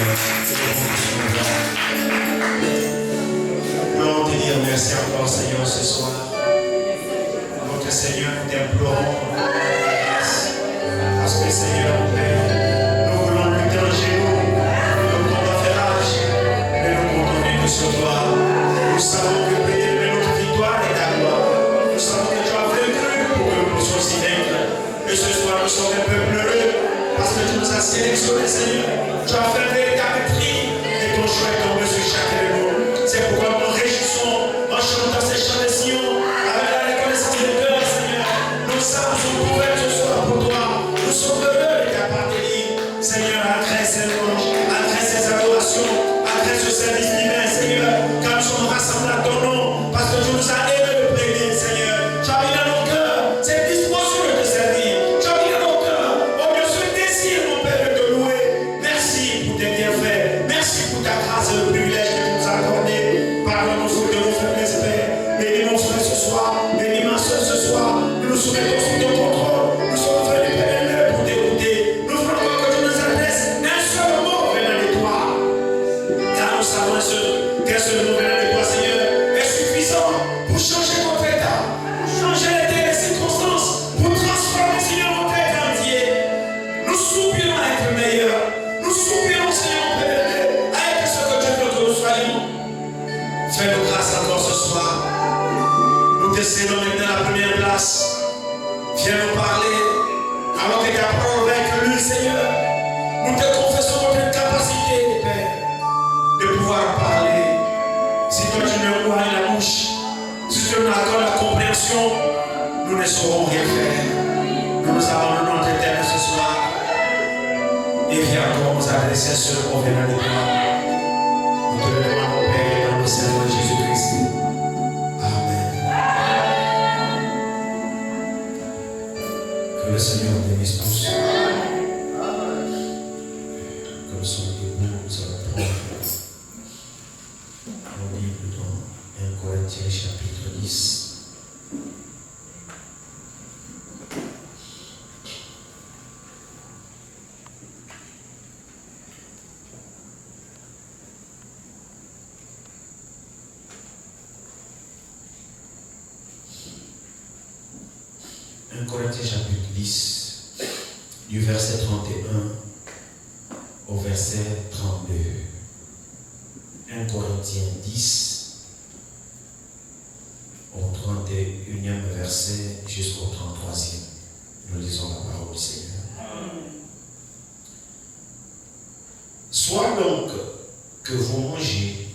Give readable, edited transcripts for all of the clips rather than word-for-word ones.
Nous allons te dire merci encore, Seigneur, ce soir. Notre Seigneur, nous t'implorons grâce. Parce que, Seigneur, mon Père, nous voulons lutter en genoux, nous comptons faire âge, mais nous comptons venir sur toi. Nous savons que Père, notre victoire est ta gloire. Nous savons que tu as vaincu pour que nous puissions aussi vaincre. Et ce soir, nous sommes un peuple heureux parce que tu nous as sélectionnés, Seigneur. Tu as fait un véritable tri et ton choix est tombé sur chacun de nous. C'est pourquoi nous nous réjouissons en chantant ces chants de Sion avec la reconnaissance de cœur, Seigneur. Nos âmes sont ouvertes ce soir pour toi. Nous sommes heureux de t'appartenir, Seigneur, après ces louanges, après ces adorations, après ce service divin, Seigneur, quand nous sommes rassemblés à ton nom, parce que tu nous as aimés de prévenir, Seigneur. Tu as mis dans nos cœurs cette disposition de te servir. Tu as mis dans nos cœurs, oh Dieu, ce désir, mon Père, de te louer. Merci pour tes bienfaits. Merci pour ta grâce et le privilège que tu nous as accordé. Pardonne nos fautes et nos faiblesses, Père. Bénis mon frère ce soir. Bénis ma soeur ce soir. Nous nous soumettons sous ton contrôle. Nous sommes venus, Père, pour t'écouter. Nous voulons encore que tu nous adresses un seul mot venant de toi. Car nous savons qu'un seul mot venant de toi, Seigneur, est suffisant pour changer notre état, pour changer l'état des circonstances, pour transformer, Seigneur, notre état entier. Nous soupirons à être meilleurs. Nous soupirons, Seigneur, Père, à être ce que tu veux que nous soyons. Fais-nous grâce encore ce soir. Nous te cédons maintenant la première place. Viens nous parler. Alors que ta parole va être lue, Seigneur. Nous te confessons notre incapacité, Père, de pouvoir parler. Si toi tu nous ouvres la bouche, si tu nous accordes la compréhension, nous ne saurons rien faire. Nous nous abandonnons à l'éternel ce soir. Et viens encore nous adresser sur le mot venant de toi. Nous te le demandons, Père, dans le Seigneur Jésus-Christ. Amen. Que le Seigneur nous bénisse tous. Que nous sommes debout, nous allons prendre nos Bibles dans 1 Corinthiens chapitre 10. Corinthiens chapitre 10, du verset 31 au verset 32. 1 Corinthiens 10, au 31e verset jusqu'au 33e. Nous lisons la parole du Seigneur. Soit donc que vous mangez,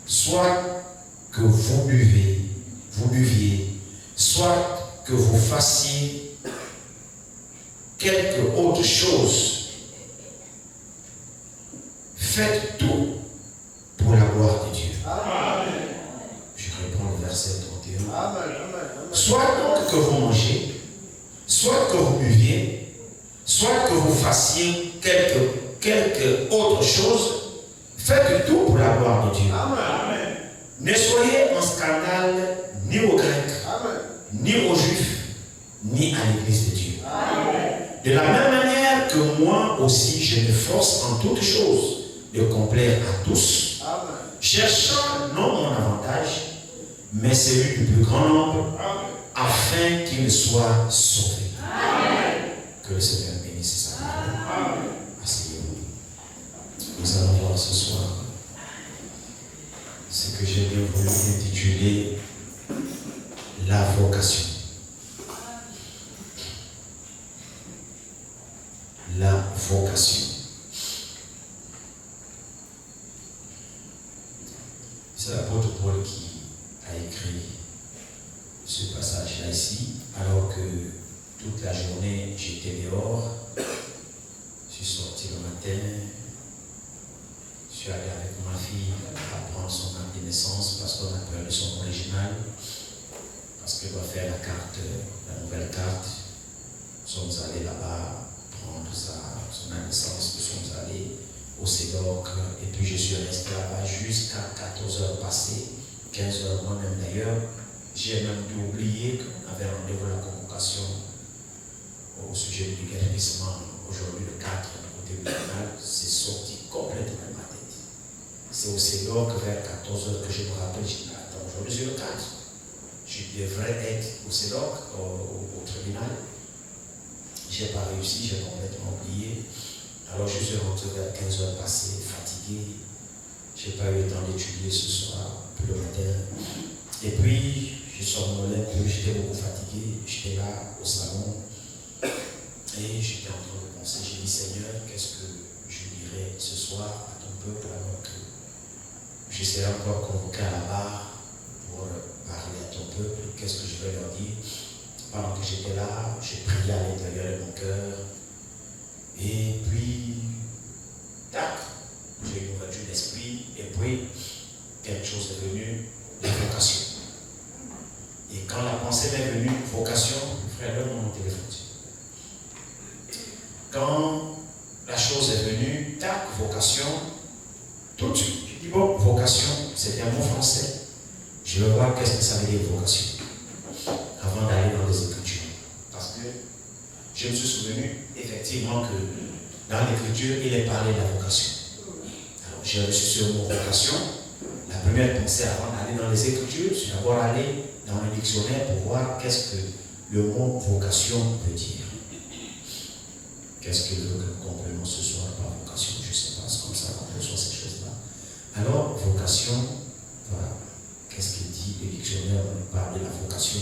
soit que vous buviez, soit que vous fassiez quelque autre chose, faites tout pour la gloire de Dieu. Amen. Je reprends le verset 31. Amen. Soit donc que vous mangez, soit que vous buviez, soit que vous fassiez quelque autre chose, faites tout pour la gloire de Dieu. Amen. Ne soyez en scandale ni aux Grecs, ni aux Juifs, ni à l'Église de Dieu. Amen. De la même manière que moi aussi, je m'efforce en toutes choses de complaire à tous, Amen. Cherchant non mon avantage, mais celui du plus grand nombre, Amen. Afin qu'il soit sauvé. Amen. Que le Seigneur bénisse sa parole. Asseyez-vous. Nous allons voir ce soir ce que j'ai bien voulu intituler la vocation. La vocation. C'est l'apôtre Paul qui a écrit ce passage-là ici, alors que toute la journée j'étais dehors, je suis sorti le matin, je suis allé avec ma fille apprendre son acte de naissance parce qu'on a peur de son original. Parce qu'elle doit faire la nouvelle carte. Nous sommes allés là-bas prendre son naissance. Nous sommes allés au CEDOC. Et puis je suis resté là-bas jusqu'à 14h passées, 15h moi-même d'ailleurs. J'ai même dû oublier qu'on avait rendez-vous à la convocation au sujet du guérissement aujourd'hui le 4 au début du canal. C'est sorti comme donc vers 14 heures que je me rappelle, je dis, attends, aujourd'hui c'est le 4. Je devrais être au CEDOC, au tribunal. Je n'ai pas réussi, j'ai complètement oublié. Alors je suis rentré vers 15 heures passées, fatigué. Je n'ai pas eu le temps d'étudier ce soir, puis le matin. Et puis, je somnolais un peu, j'étais beaucoup fatigué. J'étais là au salon et j'étais en train de penser. J'ai dit, Seigneur, qu'est-ce que je dirai ce soir à ton peuple alors que je serai encore convoqué à la barre pour parler à ton peuple? Qu'est-ce que je vais leur dire? Pendant que j'étais là, j'ai prié à l'intérieur de mon cœur. Et puis, tac, j'ai une ouverture d'esprit. Et puis, quelque chose est venu, la vocation. Et quand la pensée m'est venue, vocation, frère, donne-moi mon téléphone. Quand la chose est venue, tac, vocation, tout de suite, je dis bon, vocation, c'est un mot français. Je vais voir qu'est-ce que ça veut dire vocation, avant d'aller dans les Écritures. Parce que je me suis souvenu effectivement que dans l'Écriture, il est parlé de la vocation. Alors, j'ai reçu ce mot vocation. La première pensée avant d'aller dans les Écritures, c'est d'abord aller dans le dictionnaire pour voir qu'est-ce que le mot vocation veut dire. Qu'est-ce qu'il veut que nous comprenions ce soir par vocation? Je ne sais pas, c'est comme ça qu'on reçoit ces choses-là. Alors, vocation, voilà. Qu'est-ce qu'il dit? Le dictionnaire parle de la vocation.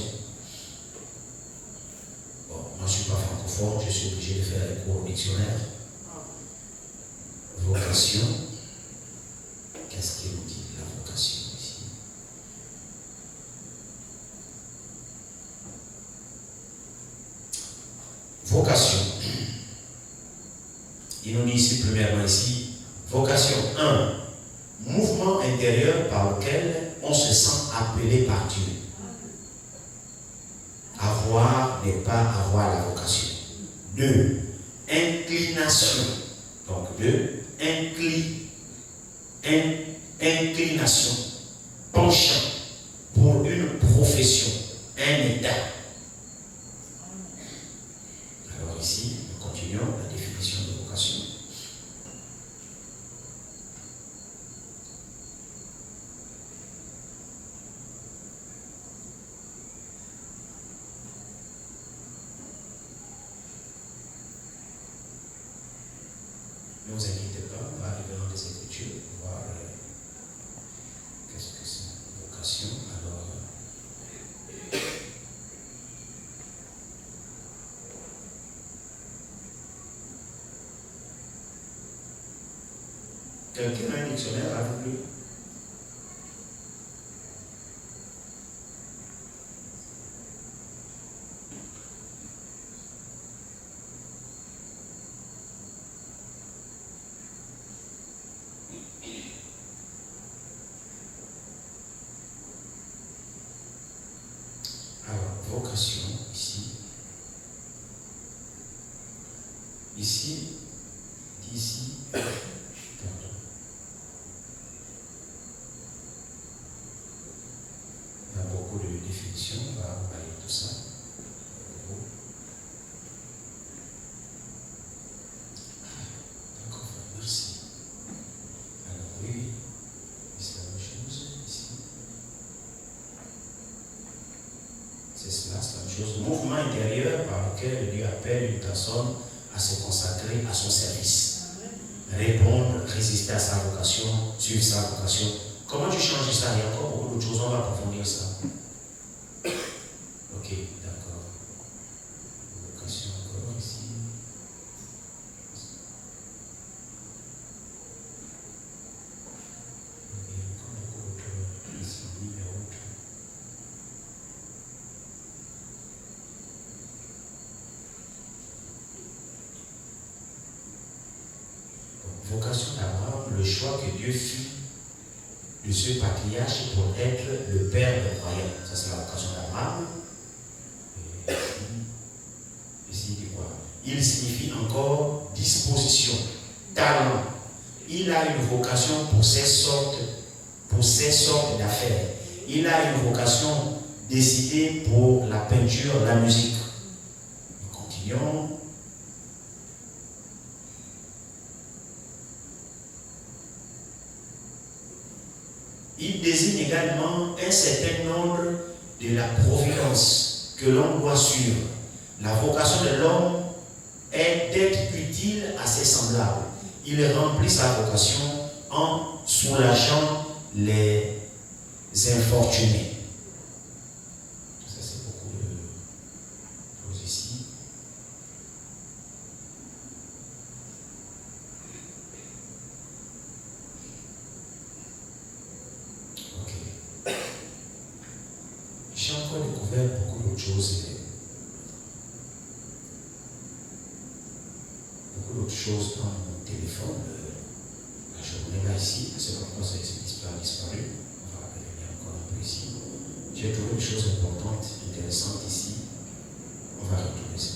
Bon, moi je ne suis pas francophone, je suis obligé de faire les cours au dictionnaire. Vocation, qu'est-ce qu'il nous dit de la vocation ici? Vocation. Il nous dit ici, premièrement ici, vocation 1, mouvement intérieur par lequel on se sent appelé par Dieu. Avoir n'est pas avoir la vocation. 2, inclination. Donc 2, inclination, penchant pour une profession, un état. Alors ici, nous continuons la définition de vocation. Ne vous inquiétez pas, on va arriver dans les Écritures, voir qu'est-ce que c'est vocation. Alors, quelqu'un a un dictionnaire avec lui? Vocation, ici, pardon. Il y a beaucoup de définitions, on va lire tout ça. D'accord, merci. Alors oui, c'est la même chose ici. C'est cela, c'est la même chose. Mouvement intérieur par lequel Dieu appelle une personne à se consacrer à son service. Répondre, résister à sa vocation, suivre sa vocation. Comment tu changes ça? Il y a encore beaucoup d'autres choses, on va approfondir ça. Ok, d'accord. Vocation encore ici. Il y a encore beaucoup d'autres ici, numéro. Vocation d'Abraham, le choix que Dieu fit de ce patriarche pour être le père des croyants. Ça, c'est la vocation d'Abraham. Ici, il dit quoi? Il signifie encore disposition, talent. Il a une vocation pour ces sortes d'affaires. Il a une vocation décidée pour la peinture, la musique. Nous continuons. il désigne également un certain nombre de la providence que l'on doit suivre. La vocation de l'homme est d'être utile à ses semblables. Il remplit sa vocation en soulageant les infortunés. Ça, c'est beaucoup de choses ici. Ok. J'ai encore découvert beaucoup d'autres choses. Beaucoup d'autres choses dans mon téléphone. La journée là ici, c'est pourquoi ça a disparu. On va revenir encore un peu ici. J'ai trouvé des choses importantes, intéressantes ici. On va retrouver ça.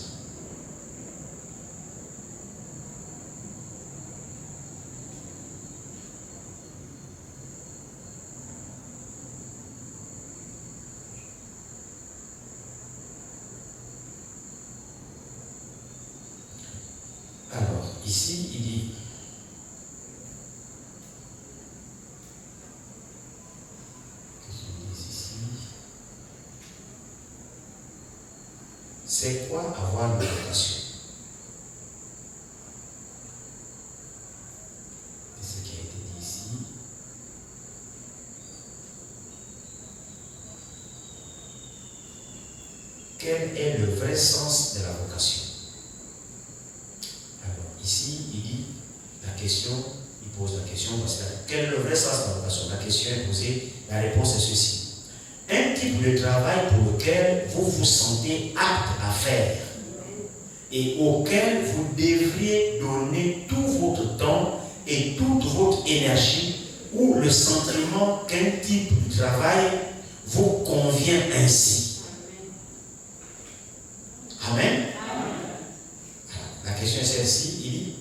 Alors, ici, il dit c'est quoi avoir une vocation? C'est ce qui a été dit ici. Quel est le vrai sens de la vocation? Alors, ici, il dit la question, il pose la question parce que quel est le vrai sens de la vocation? La question est posée, la réponse est ceci. Un type de travail pour lequel vous vous sentez apte à faire et auquel vous devriez donner tout votre temps et toute votre énergie, ou le sentiment qu'un type de travail vous convient ainsi. Amen. La question est celle-ci, il dit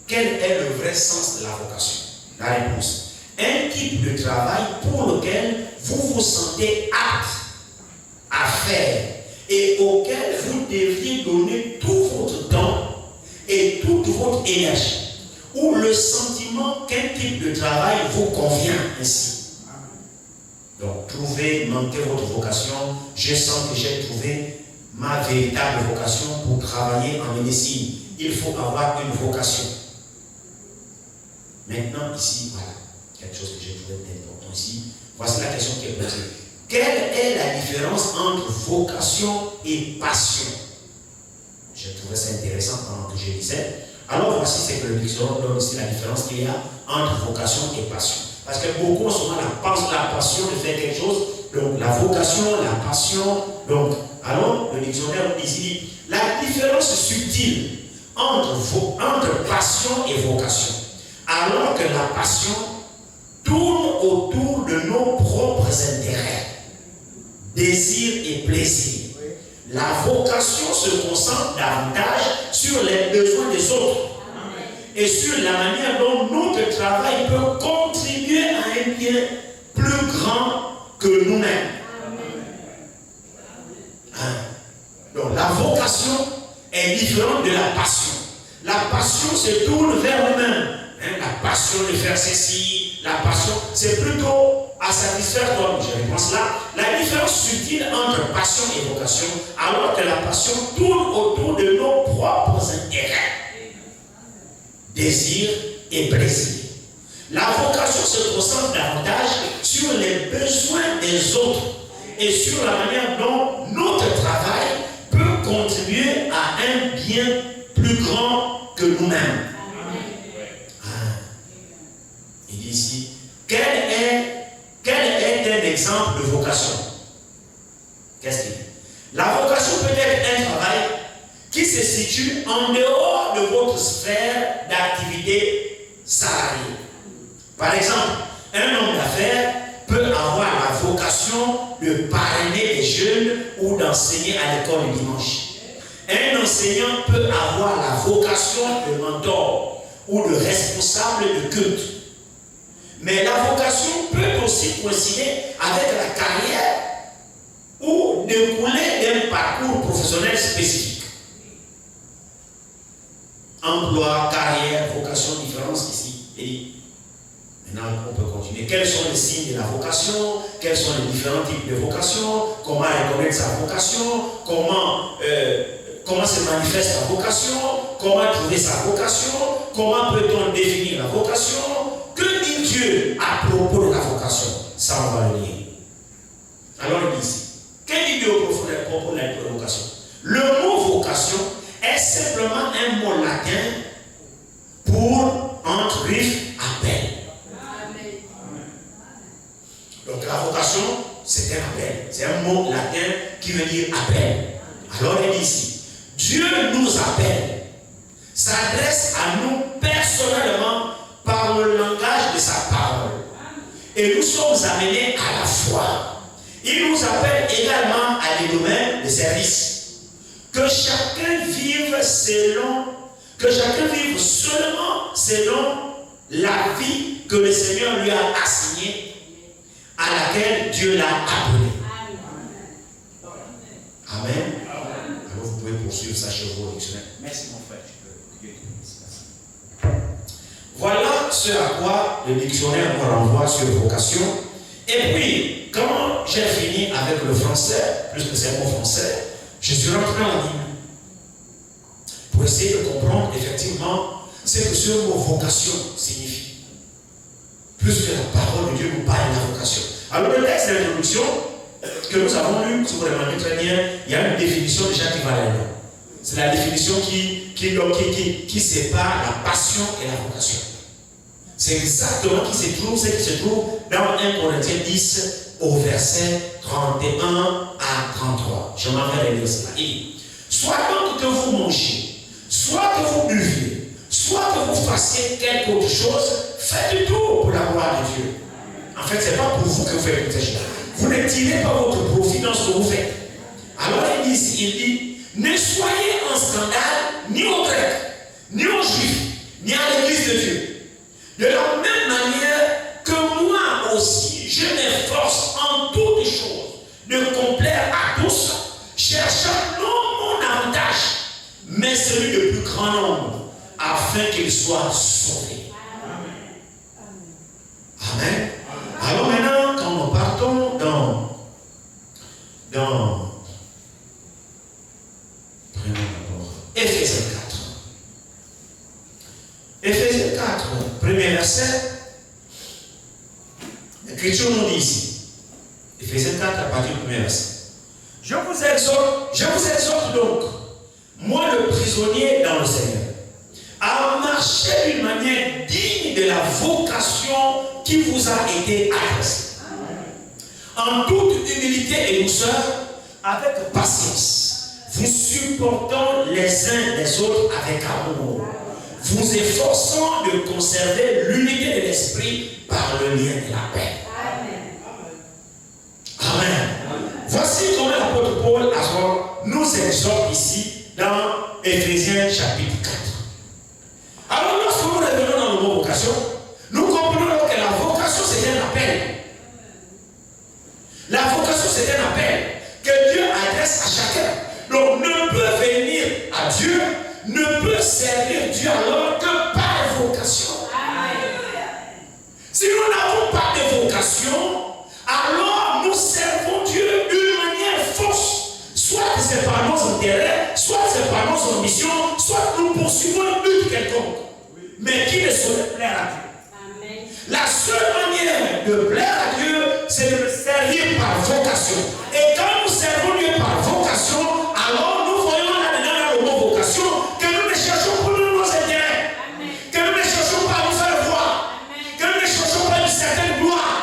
quel est le vrai sens de la vocation? La réponse. Un type de travail pour lequel vous vous sentez apte à faire et auquel vous devriez donner tout votre temps et toute votre énergie, ou le sentiment qu'un type de travail vous convient ainsi. Donc, manquez votre vocation. Je sens que j'ai trouvé ma véritable vocation pour travailler en médecine. Il faut avoir une vocation. Maintenant, ici, voilà, quelque chose que j'ai trouvé important ici. Voici la question qui est posée. Quelle est la différence entre vocation et passion? J'ai trouvé ça intéressant pendant que je lisais. Alors voici ce que le dictionnaire donne ici, la différence qu'il y a entre vocation et passion. Parce que beaucoup ont souvent la passion de faire quelque chose. Donc la vocation, la passion. Donc, alors le dictionnaire dit ici, la différence subtile entre passion et vocation. Alors que la passion tourne autour de nos propres intérêts, désirs et plaisirs. La vocation se concentre davantage sur les besoins des autres et sur la manière dont notre travail peut contribuer à un bien plus grand que nous-mêmes. Donc la vocation est différente de la passion. La passion se tourne vers nous-mêmes. La passion de faire ceci, la passion, c'est plutôt à satisfaire toi. Je pense là, la différence subtile entre passion et vocation, alors que la passion tourne autour de nos propres intérêts, désirs et plaisirs. La vocation se concentre davantage sur les besoins des autres et sur la manière dont notre travail peut contribuer à un bien plus grand que nous-mêmes. Il dit ici, quel est un exemple de vocation? Qu'est-ce qu'il dit? La vocation peut être un travail qui se situe en dehors de votre sphère d'activité salariée. Par exemple, un homme d'affaires peut avoir la vocation de parrainer des jeunes ou d'enseigner à l'école le dimanche. Un enseignant peut avoir la vocation de mentor ou de responsable de culte. Mais la vocation peut aussi coïncider avec la carrière ou découler d'un parcours professionnel spécifique. Emploi, carrière, vocation, différence ici. Maintenant, on peut continuer. Quels sont les signes de la vocation? Quels sont les différents types de vocation? Comment reconnaître sa vocation? Comment se manifeste la vocation? Comment trouver sa vocation? Comment peut-on définir la vocation? Que dit Dieu à propos de la vocation? Ça, on va le lire. Alors, il dit ici. Que dit Dieu à propos de la vocation? Le mot vocation est simplement un mot latin pour entre griffes appel. Donc la vocation, c'est un appel. C'est un mot latin qui veut dire appel. Alors il dit ici, Dieu nous appelle, s'adresse à nous personnellement par le langage de sa parole. Et nous sommes amenés à la foi. Il nous appelle également à des domaines de service. Que chacun vive seulement selon la vie que le Seigneur lui a assignée, à laquelle Dieu l'a appelé. Amen. Alors vous pouvez poursuivre ça chez vous. Merci mon frère. Voilà ce à quoi le dictionnaire me renvoie sur vocation. Et puis, quand j'ai fini avec le français, puisque c'est un mot français, je suis rentré en ligne pour essayer de comprendre effectivement ce que ce mot vocation signifie. Plus que la parole de Dieu nous parle de la vocation. Alors le texte d'introduction que nous avons lu, si vous remarquez très bien, il y a une définition déjà qui va là. C'est la définition qui sépare la passion et la vocation. C'est exactement ce qui se trouve dans 1 Corinthiens 10 au verset 31 à 33. Je m'en vais lire cela. Il dit, soit donc que vous mangiez, soit que vous buviez, soit que vous fassiez quelque autre chose, faites tout pour la gloire de Dieu. En fait, ce n'est pas pour vous que vous faites toutes ces choses. Vous ne tirez pas votre profit dans ce que vous faites. Alors il dit, ne soyez en scandale ni aux Grecs, ni aux Juifs, ni à l'église de Dieu. De la même manière que moi aussi, je m'efforce en toutes choses de complaire à tous, cherchant non mon avantage, mais celui de plus grand nombre, afin qu'il soit sauvé. Amen. Alors maintenant, quand nous partons dans prenons d'abord Éphésiens 4. Éphésiens 4, premier verset. L'Écriture nous dit ici, Éphésiens 4 à partir du premier verset. Je vous exhorte donc, moi le prisonnier dans le Seigneur, à marcher d'une manière digne de la vocation qui vous a été adressée. En toute humilité et douceur, avec patience, vous supportant les uns les autres avec amour, vous efforçant de conserver l'unité de l'esprit par le lien de la paix. Amen. Voici comment l'apôtre Paul nous exhorte ici dans Éphésiens chapitre 4. Alors lorsque nous revenons dans le mot vocation, nous comprenons que la vocation c'est un appel. La vocation c'est un appel que Dieu adresse à chacun. Donc ne peut venir à Dieu, ne peut servir Dieu alors que par vocation. Si nous n'avons pas de vocation, alors nous servons Dieu d'une manière fausse. Soit c'est par nos intérêts, soit c'est par nos ambitions, soit nous poursuivons un but quelconque, mais qui ne saurait plaire à Dieu. Amen. La seule manière de plaire à Dieu, c'est de le servir par vocation. Et quand nous servons Dieu par vocation, alors nous voyons là-dedans le mot vocation, que nous ne cherchons pas nos intérêts, amen, que nous ne cherchons pas à nous faire voir, amen, que nous ne cherchons pas une certaine gloire.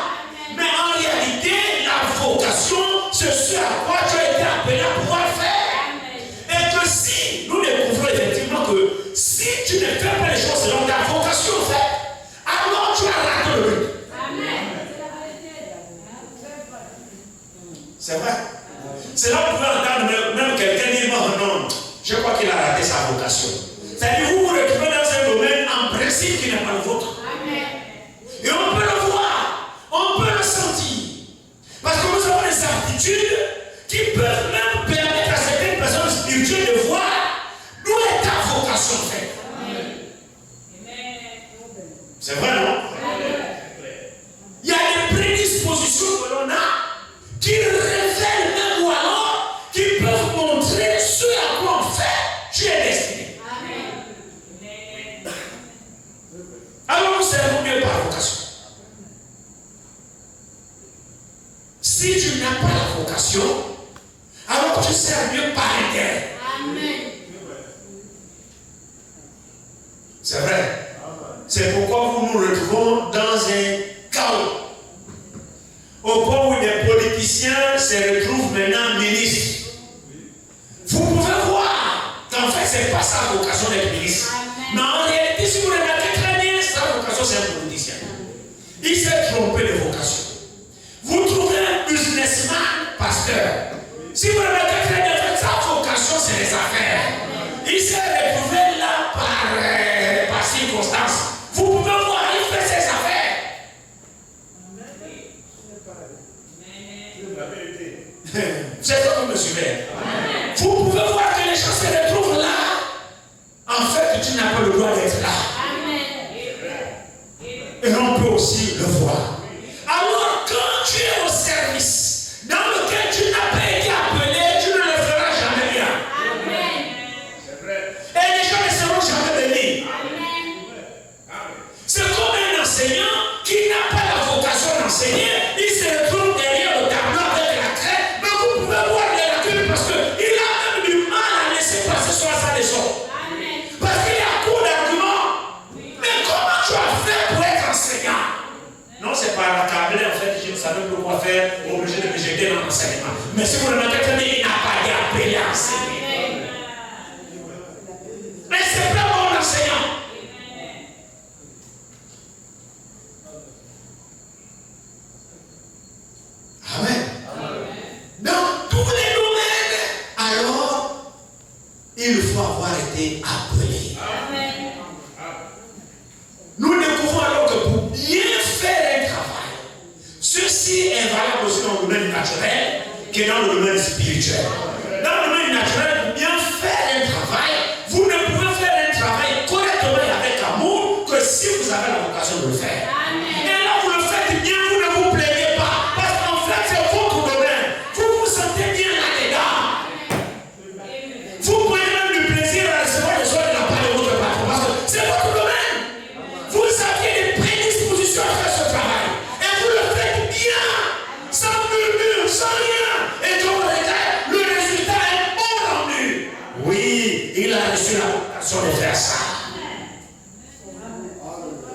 Amen. Mais en réalité, la vocation, c'est ce à quoi tu as été appelé à pouvoir faire. Amen. Et que si nous découvrons effectivement que si tu ne fais pas les choses selon ta vocation faite, alors tu as raté le but. Amen. C'est vrai. C'est là où vous pouvez entendre même quelqu'un dire non, je crois qu'il a raté sa vocation. C'est-à-dire vous vous retrouvez dans un domaine en principe qui n'est pas le vôtre. Amen. Et on peut le voir, on peut le sentir. Parce que nous avons des aptitudes qui peuvent même permettre à certaines personnes spirituelles de voir d'où est ta vocation faite. C'est vrai, non? servons Dieu par vocation. Si tu n'as pas la vocation, alors tu sers Dieu par intérêt. Amen. C'est vrai. C'est pourquoi vous nous retrouvons dans un chaos. Au point où des politiciens se retrouvent maintenant ministres. Vous pouvez voir qu'en fait, ce n'est pas sa vocation d'être ministre. Mais en réalité, si vous regardez très bien, sa vocation, c'est un politicien. Il s'est trompé de vocation. Vous trouvez un businessman pasteur. Si vous regardez très bien, sa vocation, c'est les affaires. Il s'est retrouvé là par circonstance. Vous pouvez voir, il fait ses affaires. C'est ça que vous me suivez. Vous pouvez voir que les gens se retrouvent là. En fait, tu n'as pas le droit d'être là. Et on peut aussi le voir. Alors, quand tu es au service dans lequel tu n'as pas été appelé, tu ne le feras jamais bien. Et les gens ne seront jamais bénis. C'est comme un enseignant qui n'a pas la vocation d'enseigner. Il se retrouve derrière le tableau avec la craie. Mais vous pouvez voir les lacunes parce qu'il a même du mal à laisser passer sur sa leçon. Parce qu'il est à court d'arguments. Mais comment tu as fait pour être enseignant? Non, c'est pas l'accabler en fait. Je ne savais plus quoi faire. Obligé de me jeter dans l'enseignement. Mais si vous le mettez très bien, il n'a pas été appelé à enseigner. Mais c'est pas bon enseignant. Amen. Dans tous les domaines, alors, il faut avoir été appelé. Nous découvrons alors que pour bien faire un travail, ceci est valable aussi dans le domaine naturel que dans le domaine spirituel. Dans le domaine naturel, pour bien faire un travail, vous ne pouvez faire un travail correctement et avec amour que si vous avez la vocation de le faire. Et là, vous le faites bien, vous ne vous plaignez pas. Parce qu'en fait, c'est votre domaine. Vous vous sentez bien là-dedans. Vous prenez même du plaisir à recevoir les ordres de la part de votre patron. Parce que c'est votre domaine. Vous aviez des prédispositions à faire ce travail. Et vous le faites bien. Sans murmure, sans rien. Et quand vous regardez, le résultat est bon rendu. Oui, il a reçu la vocation de faire ça.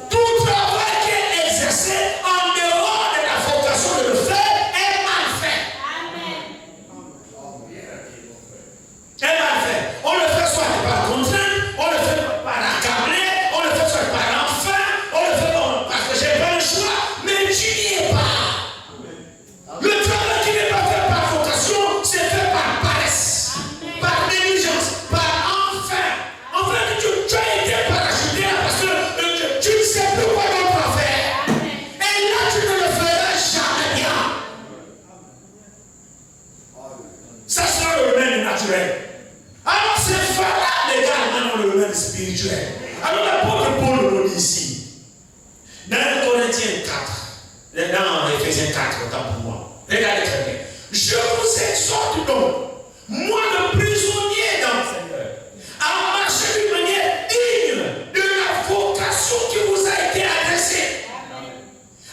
Tout travail qui est exercé en dehors de la vocation de le faire est mal fait. Est mal fait. On le fait soit par contrainte, on le fait par accabler, on le fait soit par enfant, on le fait parce que j'ai pas le choix, mais tu n'y es pas. Le travail qui n'est pas fait par vocation, c'est fait par paresse, par négligence, par enfant. En fait, tu as été parachuté là parce que tu ne sais plus quoi d'autre faire. Et là, tu ne le feras jamais bien. Ça sera le domaine naturel. Alors, c'est valable également dans le domaine spirituel. Alors, l'apôtre Paul nous dit ici, dans 1 Corinthiens 4, dans Éphésiens 4, autant pour moi. Regardez très bien. Je vous exhorte donc, moi le prisonnier dans le Seigneur, à marcher d'une manière digne de la vocation qui vous a été adressée.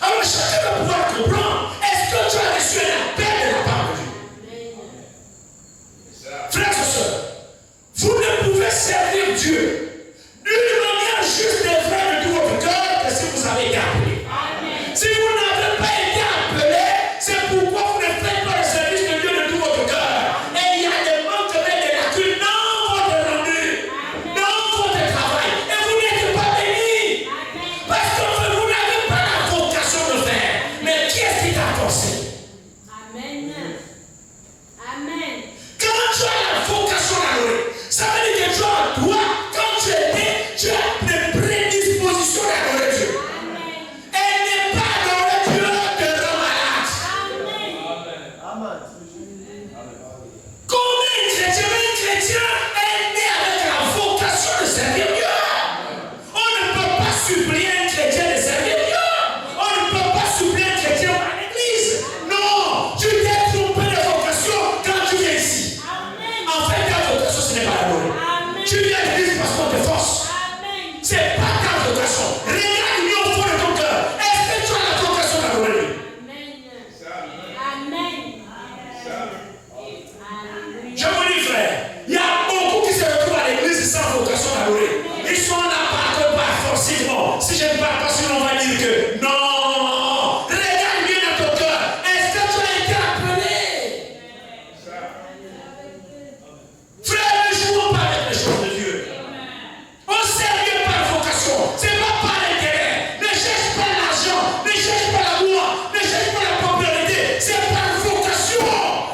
Alors chacun va pouvoir comprendre, est-ce que tu as reçu un appel de la part de Dieu? Frères et sœurs, vous ne pouvez servir Dieu d'une manière juste et vraie de tout votre cœur que si vous avez été appelé. Si vous n'avez pas été appelé, c'est pourquoi vous ne faites pas le service de Dieu de tout votre cœur. Et il y a des manques et des lacunes dans votre rendu. Dieu. Non! Regarde bien dans ton cœur. Est-ce que tu as été appelé? Frère, ne jouons pas avec les choses de Dieu. On sert par vocation. Ce n'est pas par l'intérêt. Ne cherche pas l'argent. Ne cherche pas l'amour. Ne cherche pas la popularité. C'est par vocation.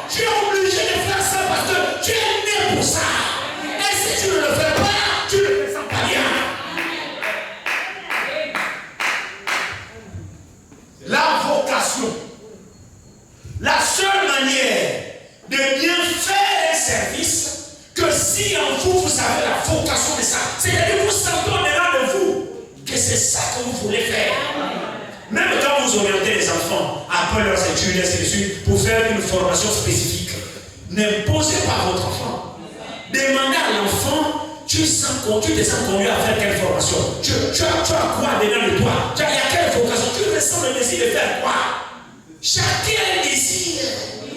Tu es obligé de faire ça parce que tu es né pour ça. Et si tu ne le fais pas, tu ne le fais pas bien. La vocation. La seule manière de bien faire un service, que si en vous, vous avez la vocation de ça, c'est-à-dire que vous sentez au-delà de vous que c'est ça que vous voulez faire. Même quand vous orientez les enfants après leurs études, ainsi de suite, pour faire une formation spécifique, n'imposez pas votre enfant. Demandez à l'enfant, tu te sens conduit à faire quelle formation? Tu as quoi dedans de toi? Il y a quelle vocation? Tu ressens le désir de faire quoi? Chacun a un désir.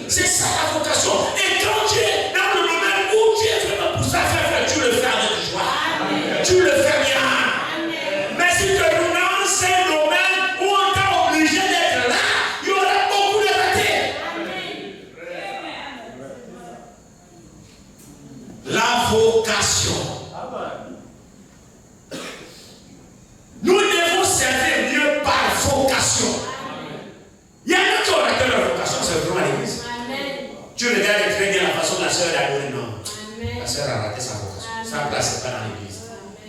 C'est ça la vocation. Et quand tu es dans le domaine où tu es vraiment pour ça faire, tu le fais avec joie. Amen. Tu le fais bien. Amen. Mais si tu renonces un domaine où on t'a obligé d'être là, il y aura beaucoup de ratés. La vocation. Nous devons servir Dieu par vocation. Il y a un qui a raté leur vocation, c'est vraiment l'église. Tu regardes très bien la façon de la sœur d'adorer, non. La sœur a raté sa vocation. Sa place n'est pas dans l'église.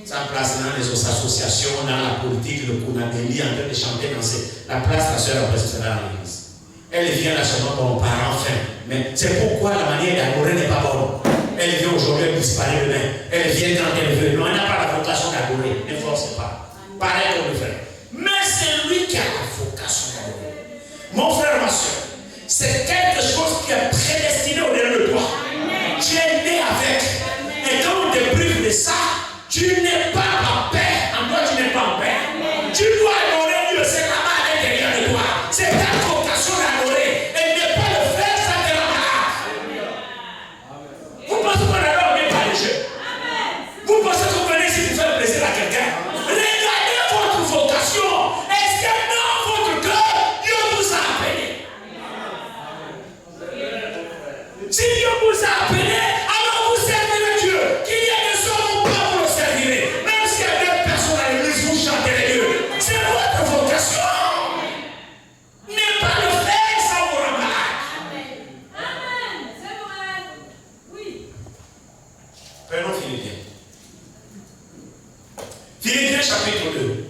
Sa place est dans les associations, dans la politique, le Kounabéli, en train de chanter, danser. La place, la sœur, après, c'est dans l'église. Elle vient là seulement comme parent fin. Mais c'est pourquoi la manière d'adorer n'est pas bonne. Elle vient aujourd'hui, elle disparaît demain. Elle vient quand elle veut. Non, elle n'a pas la vocation d'adorer. Ne force pas. Pareil comme le frère. Mais c'est lui qui a la vocation d'adorer. Mon frère, ma soeur, c'est quelque chose qui est prédestiné au-delà de toi. Amen. Tu es né avec. Amen. Et quand on te prive de ça, tu n'es pas en paix. En toi, tu n'es pas en paix. Amen. Tu dois adorer Dieu, c'est là-bas à l'intérieur de toi. C'est ta vocation d'adorer. Et ne pas le faire, ça te rend malade. Vous pensez qu'on adore bien par les jeux? Vous pensez qu'on venez ici pour faire plaisir à quelqu'un? Regardez votre vocation. Est-ce que dans votre cœur, Dieu vous a appelé? Si Dieu vous a appelé, alors vous servirez Dieu. Qu'il y ait des hommes ou pas, vous le servirez. Même s'il y a deux personnes à l'église, vous chanterez Dieu. C'est votre vocation. Ne pas le faire, ça vous rend malade. Amen. C'est vrai. Oui. Prenons Philippiens. Philippiens chapitre 2.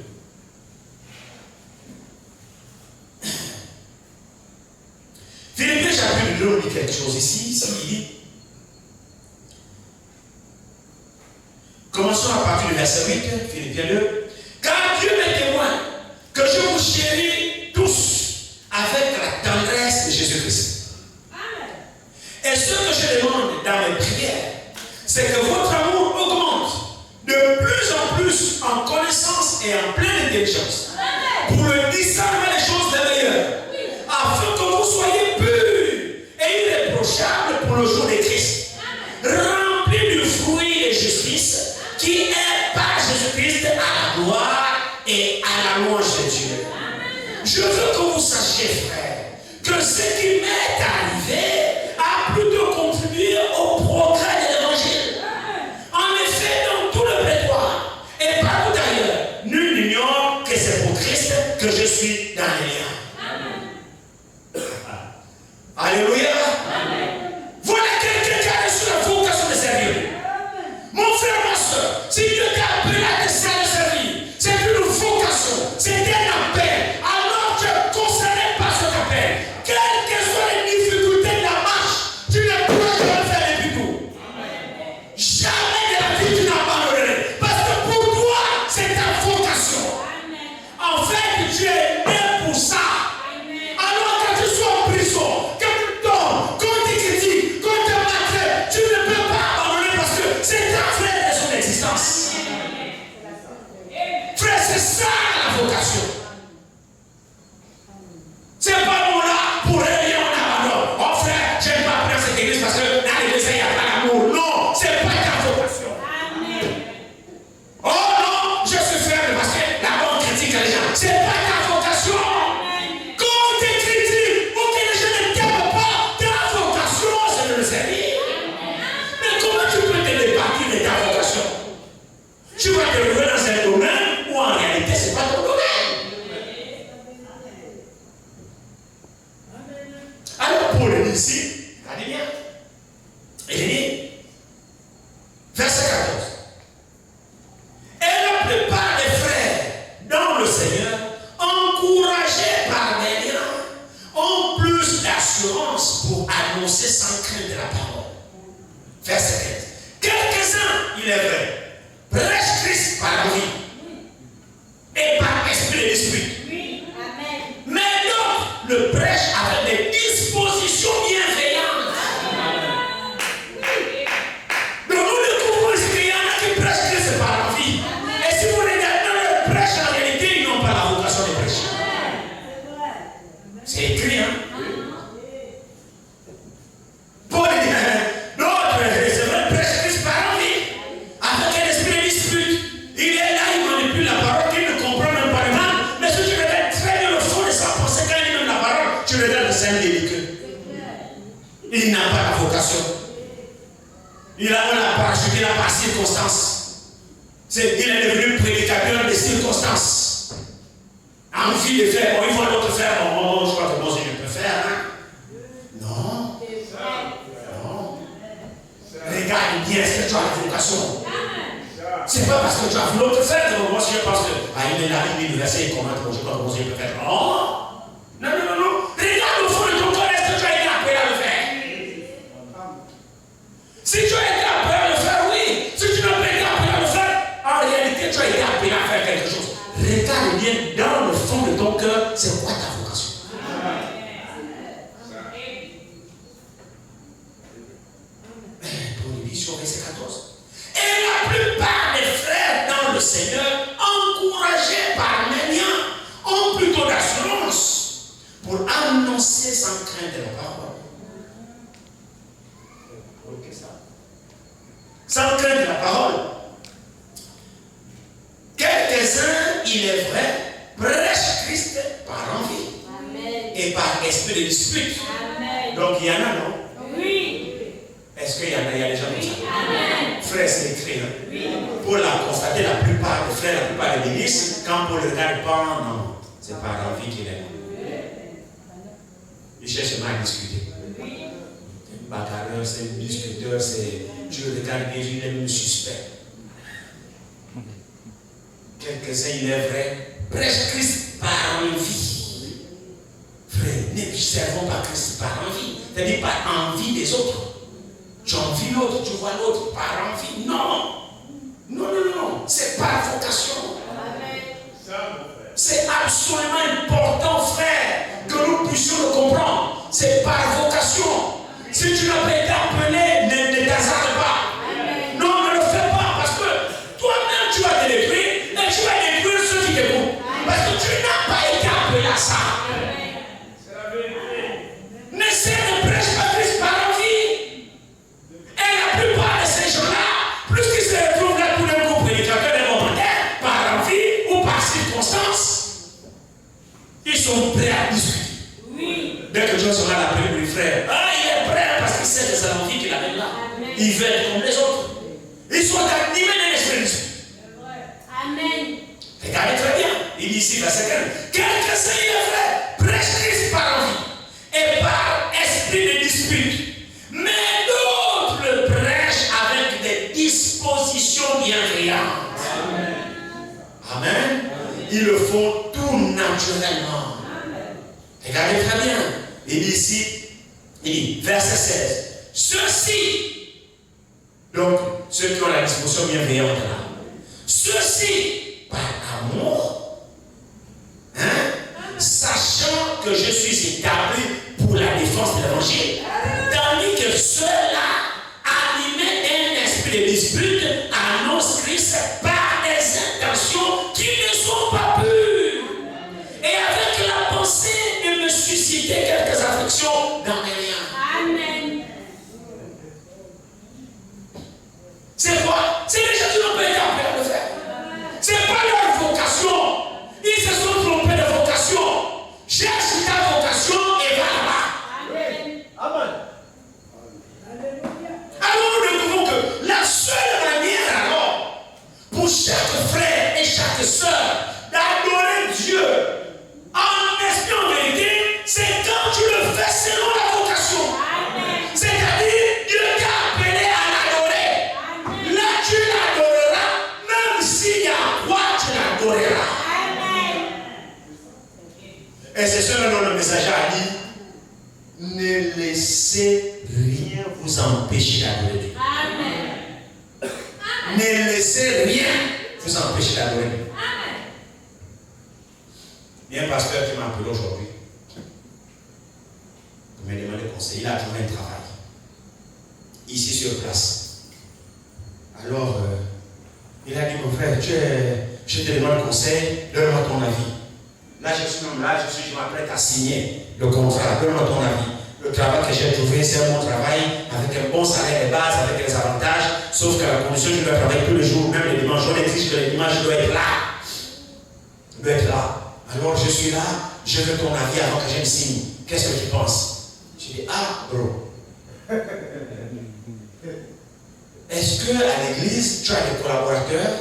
Philippiens chapitre 2, on dit quelque chose ici. Ici, il dit. Commençons à partir du verset 8, Philippiens 2. Car Dieu m'est témoin que je vous chéris tous avec la tendresse de Jésus-Christ. Et ce que je demande dans mes prières, c'est que votre amour augmente de plus en plus en connaissance et en pleine intelligence pour le discernement des choses des meilleures, afin que vous soyez purs et irréprochables pour le jour de Christ, remplis du fruit de justice qui est par Jésus-Christ à la gloire et à la louange de Dieu. Je veux que vous sachiez, frère, que ce qui m'est arrivé a plutôt contribué au progrès de l'évangile. En effet, dans tout le prétoire et partout ailleurs, nul n'ignore que c'est pour Christ que je suis dans les liens. Alléluia. Voilà quelqu'un qui a reçu la vocation de servir. Mon frère, ma soeur, si Dieu t'a appelé à te servir, c'est une vocation, c'est un appel. Alors tu es concerné par cet appel. Quelles que soient les difficultés de la marche, tu ne pourras jamais faire les tout. Jamais de la vie tu n'abandonneras. Parce que pour toi, c'est ta vocation. En fait, tu es né pour ça. Alors que tu sois en prison, que tu tombes, qu'on te critique, qu'on te maltraite, tu ne peux pas abandonner parce que c'est ta frère de son existence. Frère, c'est ça la vocation. C'est pas bon là, pour rien on abandonne. Oh frère, j'aime pas prendre cette église parce que dans l'église il n'y a pas l'amour. Non, c'est pas ta vocation. Oh non, je suis frère parce que la bonne critique les gens. C'est pas ta vocation. vocation. On l'a parachuté là par circonstance. Il est devenu prédicateur des circonstances. Envie de faire, il voit l'autre faire, je crois que moi aussi je peux faire. Hein? Non. Non. Regarde bien, est-ce que tu as la vocation? C'est pas parce que tu as vu l'autre faire que moi aussi je pense que il est là, il est universel, il commente, je crois que moi aussi je peux faire. Non. Non. Regarde au fond de ton cœur, est-ce que tu as été appelé à le faire? Si tu as été appelé à le faire, oui. Si tu n'as pas été appelé à le faire, en réalité, tu as été appelé à faire quelque chose. Regarde bien dans le fond de ton cœur, c'est quoi ta vocation? Paul dit sur verset 14. Et la plupart des frères dans le Seigneur, encouragés par Ménian, ont plutôt d'assurance pour annoncer sans crainte la parole. Sans crainte la parole. Quelques-uns, il est vrai, prêchent Christ par envie. Amen. Et par esprit de dispute. Amen. Donc il y en a, non? Oui. Est-ce qu'il y en a, il y a des gens comme ça? Amen. Frère, c'est écrit. Hein? Oui. Paul a constaté la plupart des frères, la plupart des ministres, quand Paul ne regarde pas, non, c'est par envie qu'il est. Il cherche seulement à discuter. C'est un bagarreur, c'est un discuteur, c'est. Tu le regardes bien, il est même suspect. Quelques-uns, il est vrai, prêchent Christ par envie. Frère, ne servons pas Christ par envie. C'est-à-dire par envie des autres. Tu envies l'autre, tu vois l'autre par envie. Non. C'est par vocation. C'est absolument important, frère, que nous puissions le comprendre. C'est par vocation. Si tu n'as pas été appelé, ne t'hasarde pas. Non, ne le fais pas, parce que toi-même tu vas te détruire et tu vas détruire ceux qui t'écoutent. Parce que tu n'as pas été appelé à ça. C'est la vérité. Ne prêche pas Christ par envie. Et la plupart de ces gens-là, plus qu'ils se retrouvent là pour le groupe prédicateur des commentaires, par envie ou par circonstance, ils sont prêts à discuter. Oui. Dès que Dieu sera là, pour lui frère, il est prêt parce qu'il sait que c'est l'envie qu'il amène là. Amen. Il veut être comme les autres. Ils sont animés de l'esprit. Amen. Regardez très bien. Il dit ici, verset 15. Quelques-uns, il est vrai, prêchent Christ par envie et par esprit de dispute. Mais d'autres le prêchent avec des dispositions bienveillantes. Amen. Amen. Ils le font tout naturellement. Amen. Regardez très bien. Il dit ici, il dit, verset 16. Ceux-ci, donc ceux qui ont la disposition bienveillante là, ceux-ci par amour, sachant que je suis établi pour la défense de l'évangile, tandis que ceux-là, animés d'un esprit de dispute, annoncent Christ par des intentions qui ne sont pas pures, et avec la pensée de me susciter quelques afflictions dans mes liens. Amen. C'est quoi? C'est les gens qui n'ont pas été appelés à le faire. C'est pas leur vocation. Ils se sont trompés de vocation. Cherche ta vocation et va là-bas. Amen. Amen. Alors nous découvrons que la seule manière alors pour chaque frère et chaque soeur d'adorer Dieu en esprit en vérité, c'est quand tu le fais selon la vocation. Amen. C'est-à-dire, Dieu t'a appelé à l'adorer. Amen. Là, tu l'adoreras, même s'il y a quoi, tu l'adoreras. Amen. Et c'est ce dont le messager a dit, ne laissez rien vous empêcher d'adorer Dieu. Amen. Ne laissez rien vous empêcher d'adorer Dieu. Amen. Il y a un pasteur qui m'a appelé aujourd'hui. Il m'a demandé conseil. Il a trouvé un travail. Ici sur place. Alors, il a dit, mon frère, je te demande conseil, donne-moi ton avis. Là, je m'apprête à signer le contrat, donne-moi ton avis. Le travail que j'ai trouvé, c'est un bon travail, avec un bon salaire de base, avec des avantages, sauf qu'à la condition, je dois travailler tous les jours, même les dimanches. On exige que les dimanches, je dois être là. Je dois être là. Alors, je suis là, je veux ton avis avant que je me signe. Qu'est-ce que tu penses? Je dis, bro. Est-ce qu'à l'église, tu as des collaborateurs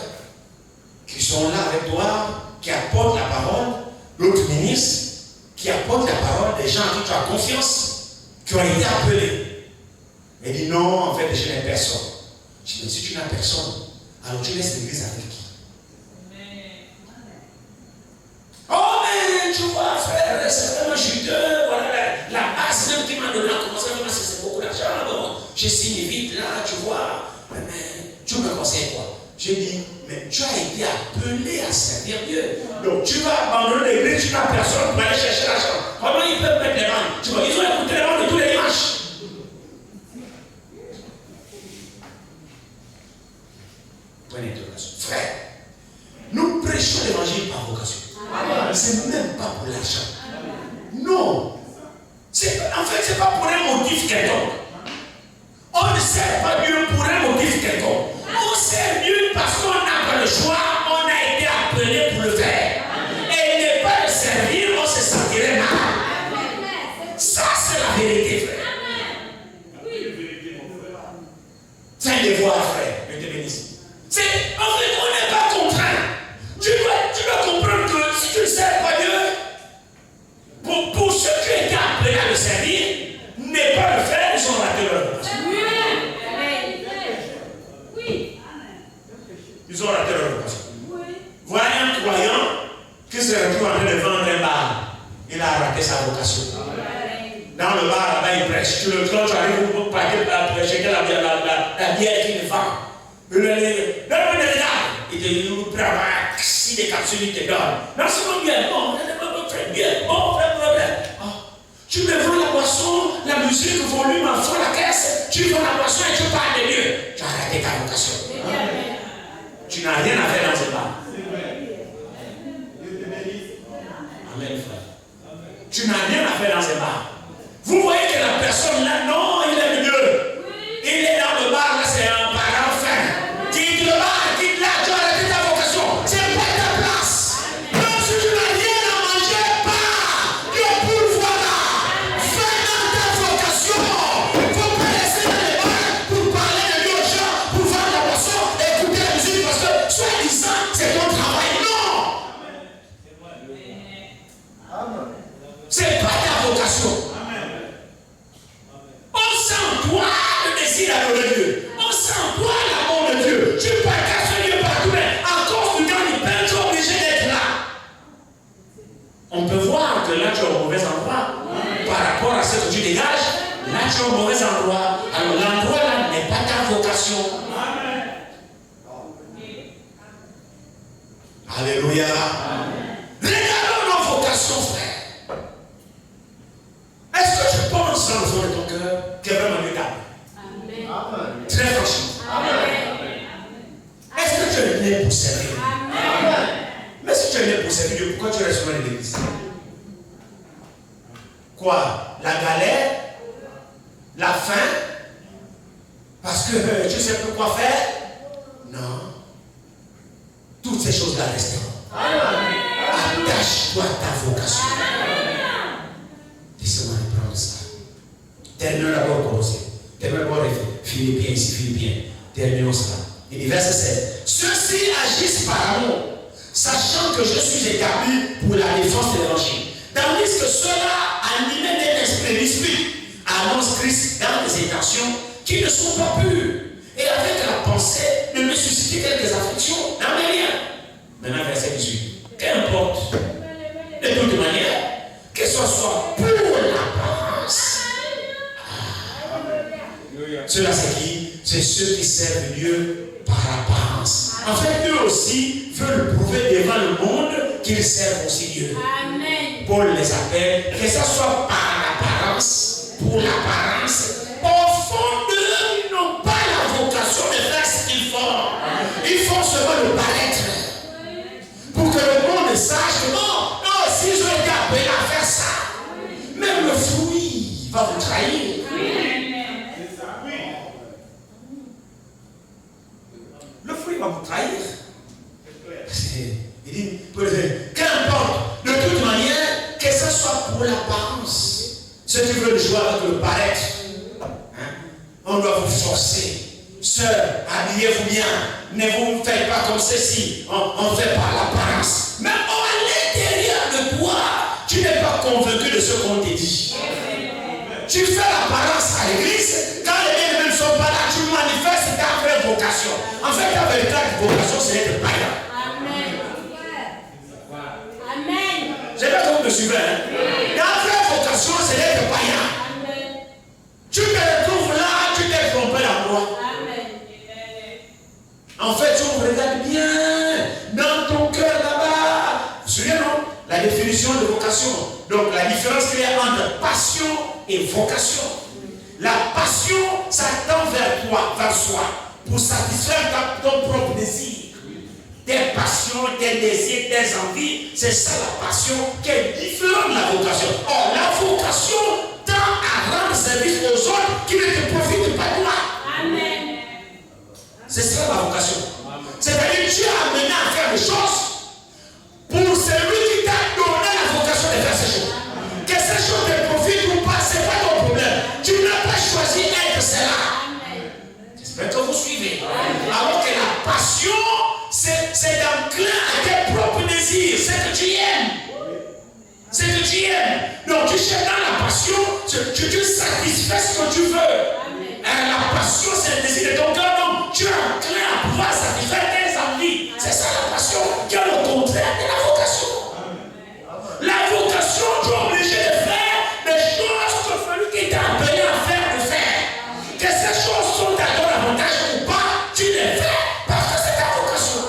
qui sont là avec toi, qui apportent la parole, l'autre ministre, qui apporte la parole, des gens à qui tu as confiance, qui ont été appelés? Il dit non, en fait, je n'ai personne. Je dis, mais si tu n'as personne, alors tu laisses l'église avec qui? Oh, mais tu vois, frère, c'est vraiment juteux, voilà, la base même qui m'a donné à commencer à me c'est beaucoup d'argent. Bon, j'ai signé vite là, tu vois, mais tu me conseilles quoi? J'ai dit, mais tu as été appelé à servir Dieu. Donc tu vas abandonner l'église, tu n'as personne pour aller chercher l'argent. Comment ils peuvent mettre les mains? Tu vois, ils ont écouté les mains de tous les dimanches. Prenez l'interrogation. Frère, nous prêchons l'évangile par vocation. C'est même pas pour l'argent. Non. En fait, c'est pas pour un motif quelconque. On ne sert pas Dieu pour un motif quelconque. On sert Dieu parce qu'on n'a pas le choix, on a été appelé pour le faire. Et ne pas le servir, on se sentirait mal. Ça, c'est la vérité, frère. C'est un devoir, frère. Je te bénisse. En fait, on n'est pas contraint. Tu dois comprendre que si tu ne sers pas Dieu, pour ceux qui ont été appelés à le servir, ne pas le faire, ils ont raté leur vocation. Ils ont raté leur vocation. Voyez un croyant qui se retrouve en train de vendre un bar, il a raté sa vocation. Dans le bar, là-bas, il prêche. Quand tu arrives pour prêcher la bière qu'il vend, il te prend si des capsules, il te donne. Non, c'est pas bien. Bon, très bien. Bon, tu me vends la boisson, la musique, le volume, à fond la caisse. Tu vends la boisson et tu parles de Dieu. Tu as raté ta vocation. Tu n'as rien à faire dans ce bar. Amen, frère. Tu n'as rien à faire dans ce bar. Vous voyez que la personne là, non, il aime Dieu. Il est dans le bar, là, c'est un parent fin. Quitte le bar, quitte là, tu as arrêté ta vocation. C'est pas ta place. Même si tu n'as rien à manger, pas. Dieu pourvoira. Fais dans ta vocation. Il ne faut pas laisser dans les bars pour parler de Dieu aux gens, pour vendre la boisson, écouter la musique, parce que soi-disant, c'est ton travail. Non. C'est pas ta vocation. On sent en toi le désir d'adorer Dieu. On sent en toi l'amour de Dieu. Tu peux casser Dieu partout, mais à cause du temps du pain, tu es obligé d'être là. On peut voir que là tu es au mauvais endroit. Par rapport à ce que tu dégages, là tu es au mauvais endroit. Alors l'endroit là n'est pas ta vocation. Alléluia. Regardons nos vocations, frère. Est-ce que tu penses dans le fond de ton cœur que vraiment Dieu t'a appelé? Très franchement. Est-ce que tu es né pour servir? Mais si tu es né pour servir Dieu, pourquoi tu restes loin de l'église? Quoi? La galère? La faim? Parce que tu ne sais plus quoi faire? Non. Toutes ces choses-là resteront. Attache-toi à ta vocation. Laissez-moi reprendre ça. Terminons d'abord Colossiens. Terminons d'abord Philippiens ici, Philippiens. Terminons cela. Il dit verset 16. Ceux-ci agissent par amour, sachant que je suis établi pour la défense de l'évangile. Tandis que ceux-là, animés d'un esprit d'esprit, annoncent Christ dans des intentions qui ne sont pas pures. Et avec la pensée de me susciter quelques afflictions, n'en est rien. Maintenant, verset 18. Qu'importe, de toute manière, que ce soit pour l'apparence. Cela c'est qui? C'est ceux qui servent Dieu par apparence. En fait, eux aussi veulent prouver devant le monde qu'ils servent aussi Dieu. Amen. Paul les appelle, que ce soit par l'apparence, pour l'apparence. Au fond d'eux, ils n'ont pas la vocation de faire ce qu'ils font. Ils font seulement le paraître. Pour que le monde sache que non, s'ils ont été appelés à faire ça, même le fruit va vous trahir. Le fruit va vous trahir. Il dit, qu'importe, de toute manière, que ce soit pour l'apparence. Ceux qui veulent jouer avec le paraître, on doit vous forcer. Sœurs, habillez-vous bien. Ne vous faites pas comme ceci. On ne fait pas l'apparence. Mais à l'intérieur de toi, tu n'es pas convaincu de ce qu'on te dit. Tu fais l'apparence à l'église. Quand les bien-aimés ne sont pas là, tu manifestes ta vraie vocation. En fait, ta véritable vocation, c'est d'être païen. Amen. Amen. Je sais pas comment vous me suivez. Hein? Ta vraie vocation, c'est d'être païen. Amen. Tu te retrouves là, tu t'es trompé la moi. En fait, tu regardes bien dans ton cœur là-bas. Vous vous souvenez, non? La définition de vocation. Donc, la différence qu'il y a entre passion et vocation. La passion, ça tend vers toi, vers soi, pour satisfaire ton propre désir. Tes passions, tes désirs, tes envies, c'est ça la passion qui est différente de la vocation. Or, la vocation tend à rendre service aux autres qui ne te profitent pas de toi. Amen. C'est ça la vocation. C'est-à-dire que tu es amené à faire des choses pour celui qui t'a donné la vocation de faire ces choses. Que ces choses te profitent ou pas, ce n'est pas ton problème. Tu n'as pas choisi d'être cela. J'espère que vous suivez. Alors que la passion, c'est d'enclin à tes propres désirs. C'est que tu aimes. C'est que tu aimes. Donc tu cherches dans la passion, tu satisfais ce que tu veux. La passion, c'est le désir de ton cœur. Donc tu es enclin à pouvoir satisfaire tes envies. C'est ça la passion, qui est le contraire de la vocation. La vocation, tu es obligé de faire des choses que celui qui t'a appelé à faire, de faire. Que ces choses sont à ton avantage ou pas, tu les fais parce que c'est ta vocation.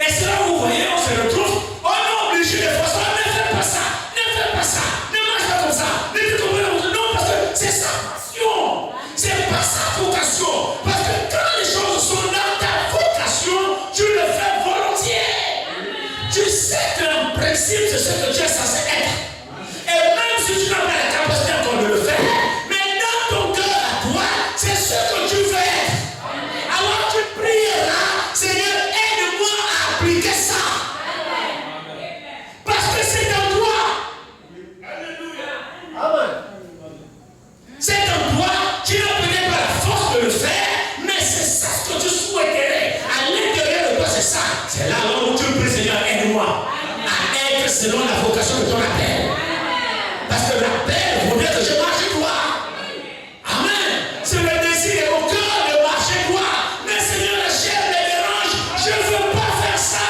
Et c'est là où vous voyez, on se retrouve, on est obligé de faire ça, ne fais pas ça, ne fais pas ça, ne marche pas comme ça, ne fais comme ça, non, parce que c'est sa passion, c'est pas sa vocation. Parce que quand les choses sont dans ta vocation, tu le fais volontiers. Tu sais qu'en principe, c'est ce que tu es censé être. Et même si tu n'as pas la capacité encore de le faire, mais dans ton cœur à toi, c'est ce que tu veux être. Alors tu prieras, Seigneur, aide-moi à appliquer ça. Parce que c'est en toi. Amen. C'est en toi, tu n'as peut-être pas la force de le faire, mais c'est ça ce que tu souhaiterais. À l'intérieur de toi, c'est ça. C'est là où tu pries, Seigneur, aide-moi à être selon la vocation de ton appel. Parce que l'appel voudrait que je marche droit. Amen. C'est le désir de mon cœur de marcher droit. Mais Seigneur, la chair me dérange. Je ne veux pas faire ça.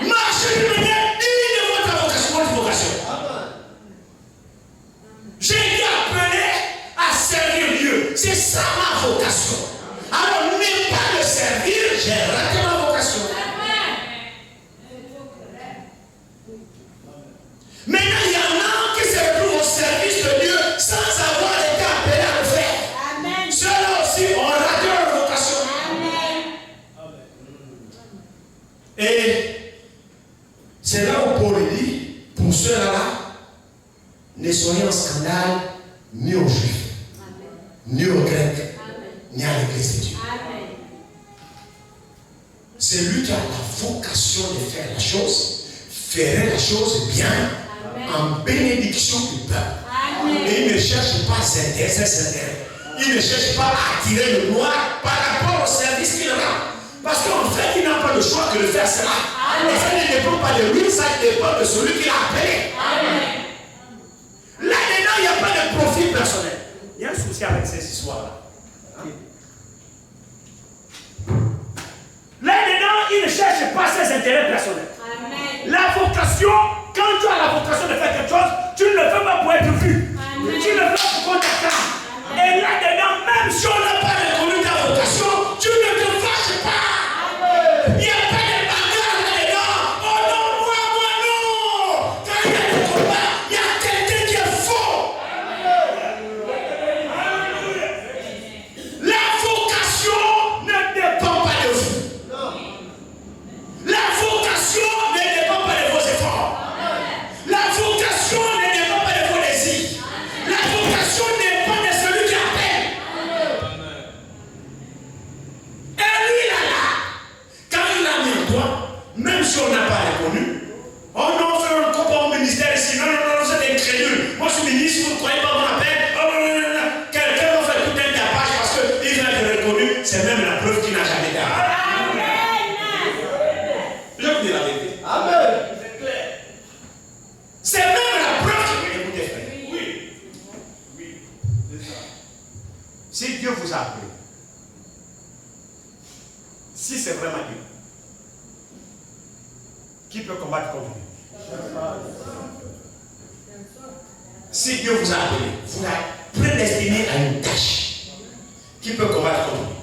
Marcher d'une manière digne de votre vocation. Votre vocation. J'ai été appelé à servir Dieu. C'est ça ma vocation. Alors, ne pas le servir, j'ai raté ma vocation. Maintenant, il y en a qui se retrouvent au service de Dieu sans avoir été appelés à le faire. Amen. Ceux-là aussi ont raté leur vocation. Amen. Et c'est là où Paul dit, pour ceux-là, ne soyez en scandale ni aux Juifs, ni aux Grecs, ni à l'Église de Dieu. C'est lui qui a la vocation de faire la chose, ferait la chose bien. En bénédiction du peuple. Et il ne cherche pas ses intérêts. Il ne cherche pas à attirer le noir par rapport au service qu'il rend. Parce qu'en fait, il n'a pas le choix que de faire cela. Et ça ne dépend pas de lui, ça dépend de celui qui l'a appelé. Là-dedans, il n'y a pas de profit personnel. Il y a un souci avec ces histoires-là. Là-dedans, il ne cherche pas ses intérêts personnels. La vocation, quand tu as la vocation de faire quelque chose, tu ne le fais pas pour être vu. Amen. Tu le fais pour qu'on t'acclame. Et là-dedans, même si on n'a pas reconnu ta vocation, tu ne te fâches pas. Il n'y a pas de bagarre là-dedans. Oh non, moi non. Quand il y a des combats, il y a quelqu'un qui est faux. La vocation ne dépend pas de vous. La vocation ne dépend pas de vos efforts. La vocation ne dépend pas de vos désirs. La vocation dépend de Si Dieu vous a appelé, si c'est vraiment Dieu, qui peut combattre contre lui? Si Dieu vous a appelé, vous l'a prédestiné à une tâche, qui peut combattre contre lui?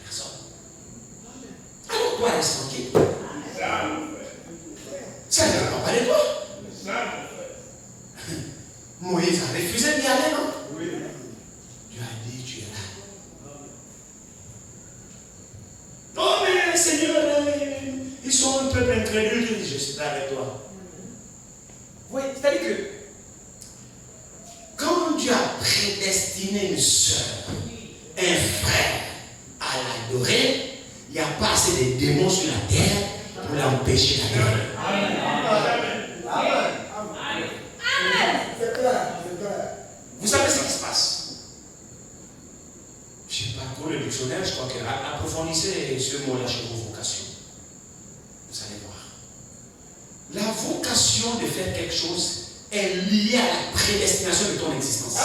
Personne. Alors toi, reste tranquille. Ça ne dépend pas de toi. Moïse a refusé d'y aller, non? Oui. Dieu a dit, tu es là. Non, mais Seigneur, ils sont un peu incrédules. Je dis, je suis là avec toi. Oui, c'est-à-dire que Quand Dieu a prédestiné une soeur, un frère à l'adorer, il n'y a pas assez de démons sur la terre pour l'empêcher d'adorer. Vous savez ce qui se passe? Je parcours le dictionnaire, je crois que approfondissez ce mot-là chez vos vocations. Vous allez voir. La vocation de faire quelque chose est liée à la prédestination de ton existence.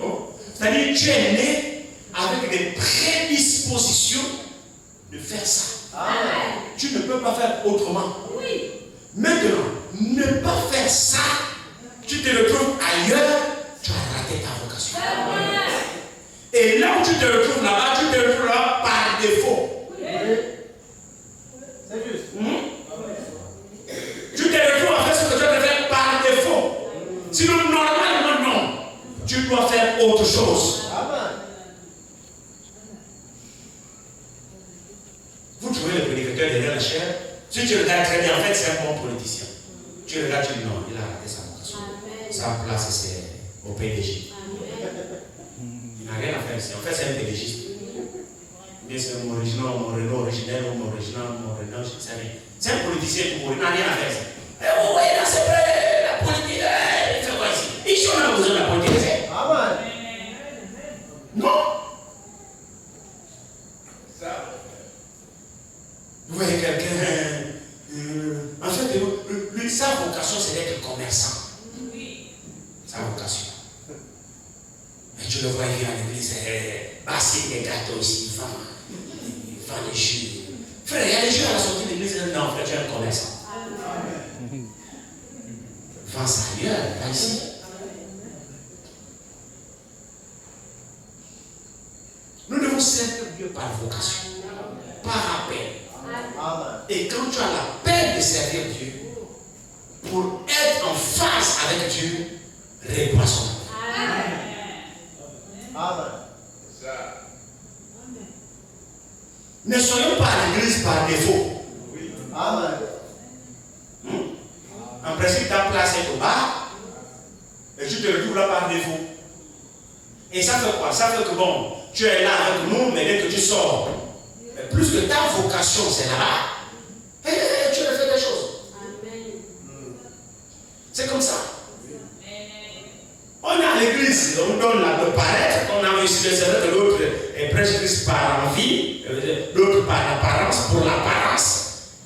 Oh. C'est-à-dire que tu es né avec des prédispositions de faire ça. Tu ne peux pas faire autrement. Maintenant, ne pas faire ça, tu te retrouves ailleurs, tu as raté ta vocation. Et là où tu te retrouves là-bas, tu te retrouves là par défaut. c'est juste. Tu te retrouves à faire ce que tu dois faire par défaut. Sinon, normalement, non. Tu dois faire autre chose. Amen. Vous trouvez le prédicateur derrière la chair? Si tu regardes très bien, en fait, c'est un bon politicien. Tu regardes, tu dis non, il a raté sa vocation. Sa place, c'est au PDG. Il n'a rien à faire ici. En fait, c'est un PDGiste. Mais c'est mon original, mon Renault originel, ou mon original, mon Renault, je ne sais rien. C'est un politicien pour il n'a rien à faire ici. Et vous voyez là, c'est vrai, la politique, il fait quoi ici? Ici, on a besoin de la politique. Amen. Non. Vous voyez quelqu'un. En fait, lui, sa vocation, c'est d'être commerçant. Sa vocation. Et tu le vois, il vient à l'église, passer des gâteaux ici, il vend des jus. Frère, il y a des jus à la sortie de l'église. Non, frère, tu es un commerçant. Vends ça ailleurs, pas ici. Nous devons servir Dieu par vocation, par appel. Amen. Et quand tu as l'appel de servir Dieu, pour être en phase avec Dieu, réponds son appel. Amen. Ne soyons pas à l'église par défaut. Amen. En principe, ta place est au bar, et tu te retrouves là par défaut. Et ça fait quoi? Ça fait que bon, tu es là avec nous, mais dès que tu sors, plus que ta vocation c'est là-bas, tu refais des choses. C'est comme ça. On est à l'église, on donne la de paraître, on a réussi de savoir que l'autre est prêche Christ par envie, l'autre par l'apparence, pour l'apparence.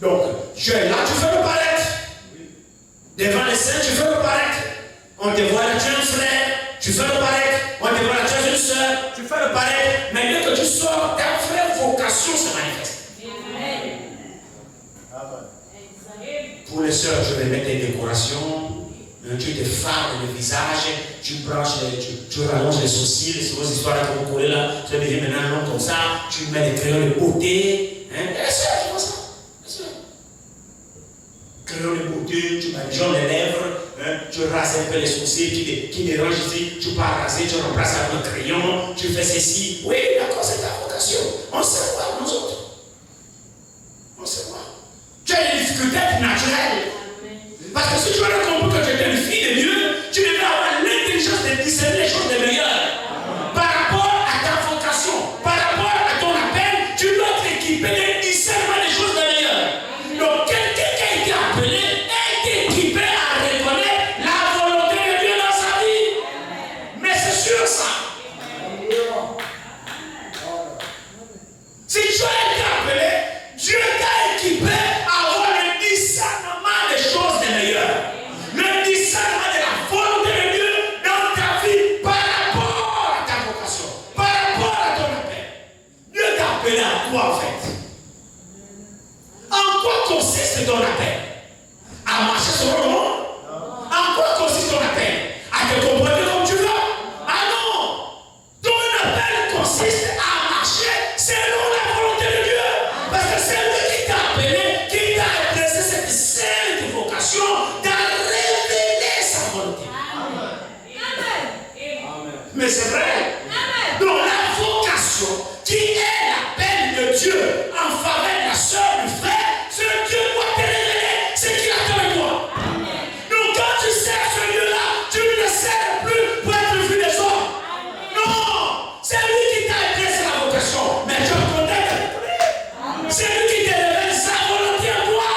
Donc, tu es là, tu fais le paraître. Devant les saints, tu fais le paraître. On te voit là, tu es un frère, tu fais le paraître. On te voit là, tu es une soeur, tu fais le paraître. Mais dès que tu sors, ta vraie vocation se manifeste. Amen. Pour les soeurs, je vais mettre des décorations. Tu te fardes le visage, tu branches, tu rallonges les sourcils, c'est vos histoires que vous collez là, tu deviens maintenant long comme ça, tu mets des crayons de beauté. Hein? Les soeurs, tu vois ça? Les soeurs. Crayons de beauté, tu badigeonnes les lèvres, hein? Tu rases un peu les sourcils qui dérangent ici, tu pars raser, tu remplaces avec le crayon, tu fais ceci. Oui, d'accord, c'est ta vocation. On sait voir, nous autres. On sait voir. Tu as des difficultés naturelles. Parce que si tu as compris que tu es une fille de Dieu, tu devrais avoir l'intelligence de discerner les choses de meilleures. Par rapport à ta vocation, par rapport à ton appel, tu dois être équipé de discernement des choses de meilleures. Donc quelqu'un qui a été appelé est équipé à reconnaître la volonté de Dieu dans sa vie. Mais c'est sûr ça. Si tu as été Mais c'est vrai. Donc la vocation qui est l'appel de Dieu en faveur de la soeur, du frère, ce Dieu doit te révéler ce qu'il attend de toi. Donc quand tu sers ce Dieu-là, tu ne le sers plus pour être vu des hommes. Non, c'est lui qui t'a appelé, c'est la vocation. Mais Dieu connaît. C'est lui qui te révèle sa volonté en toi.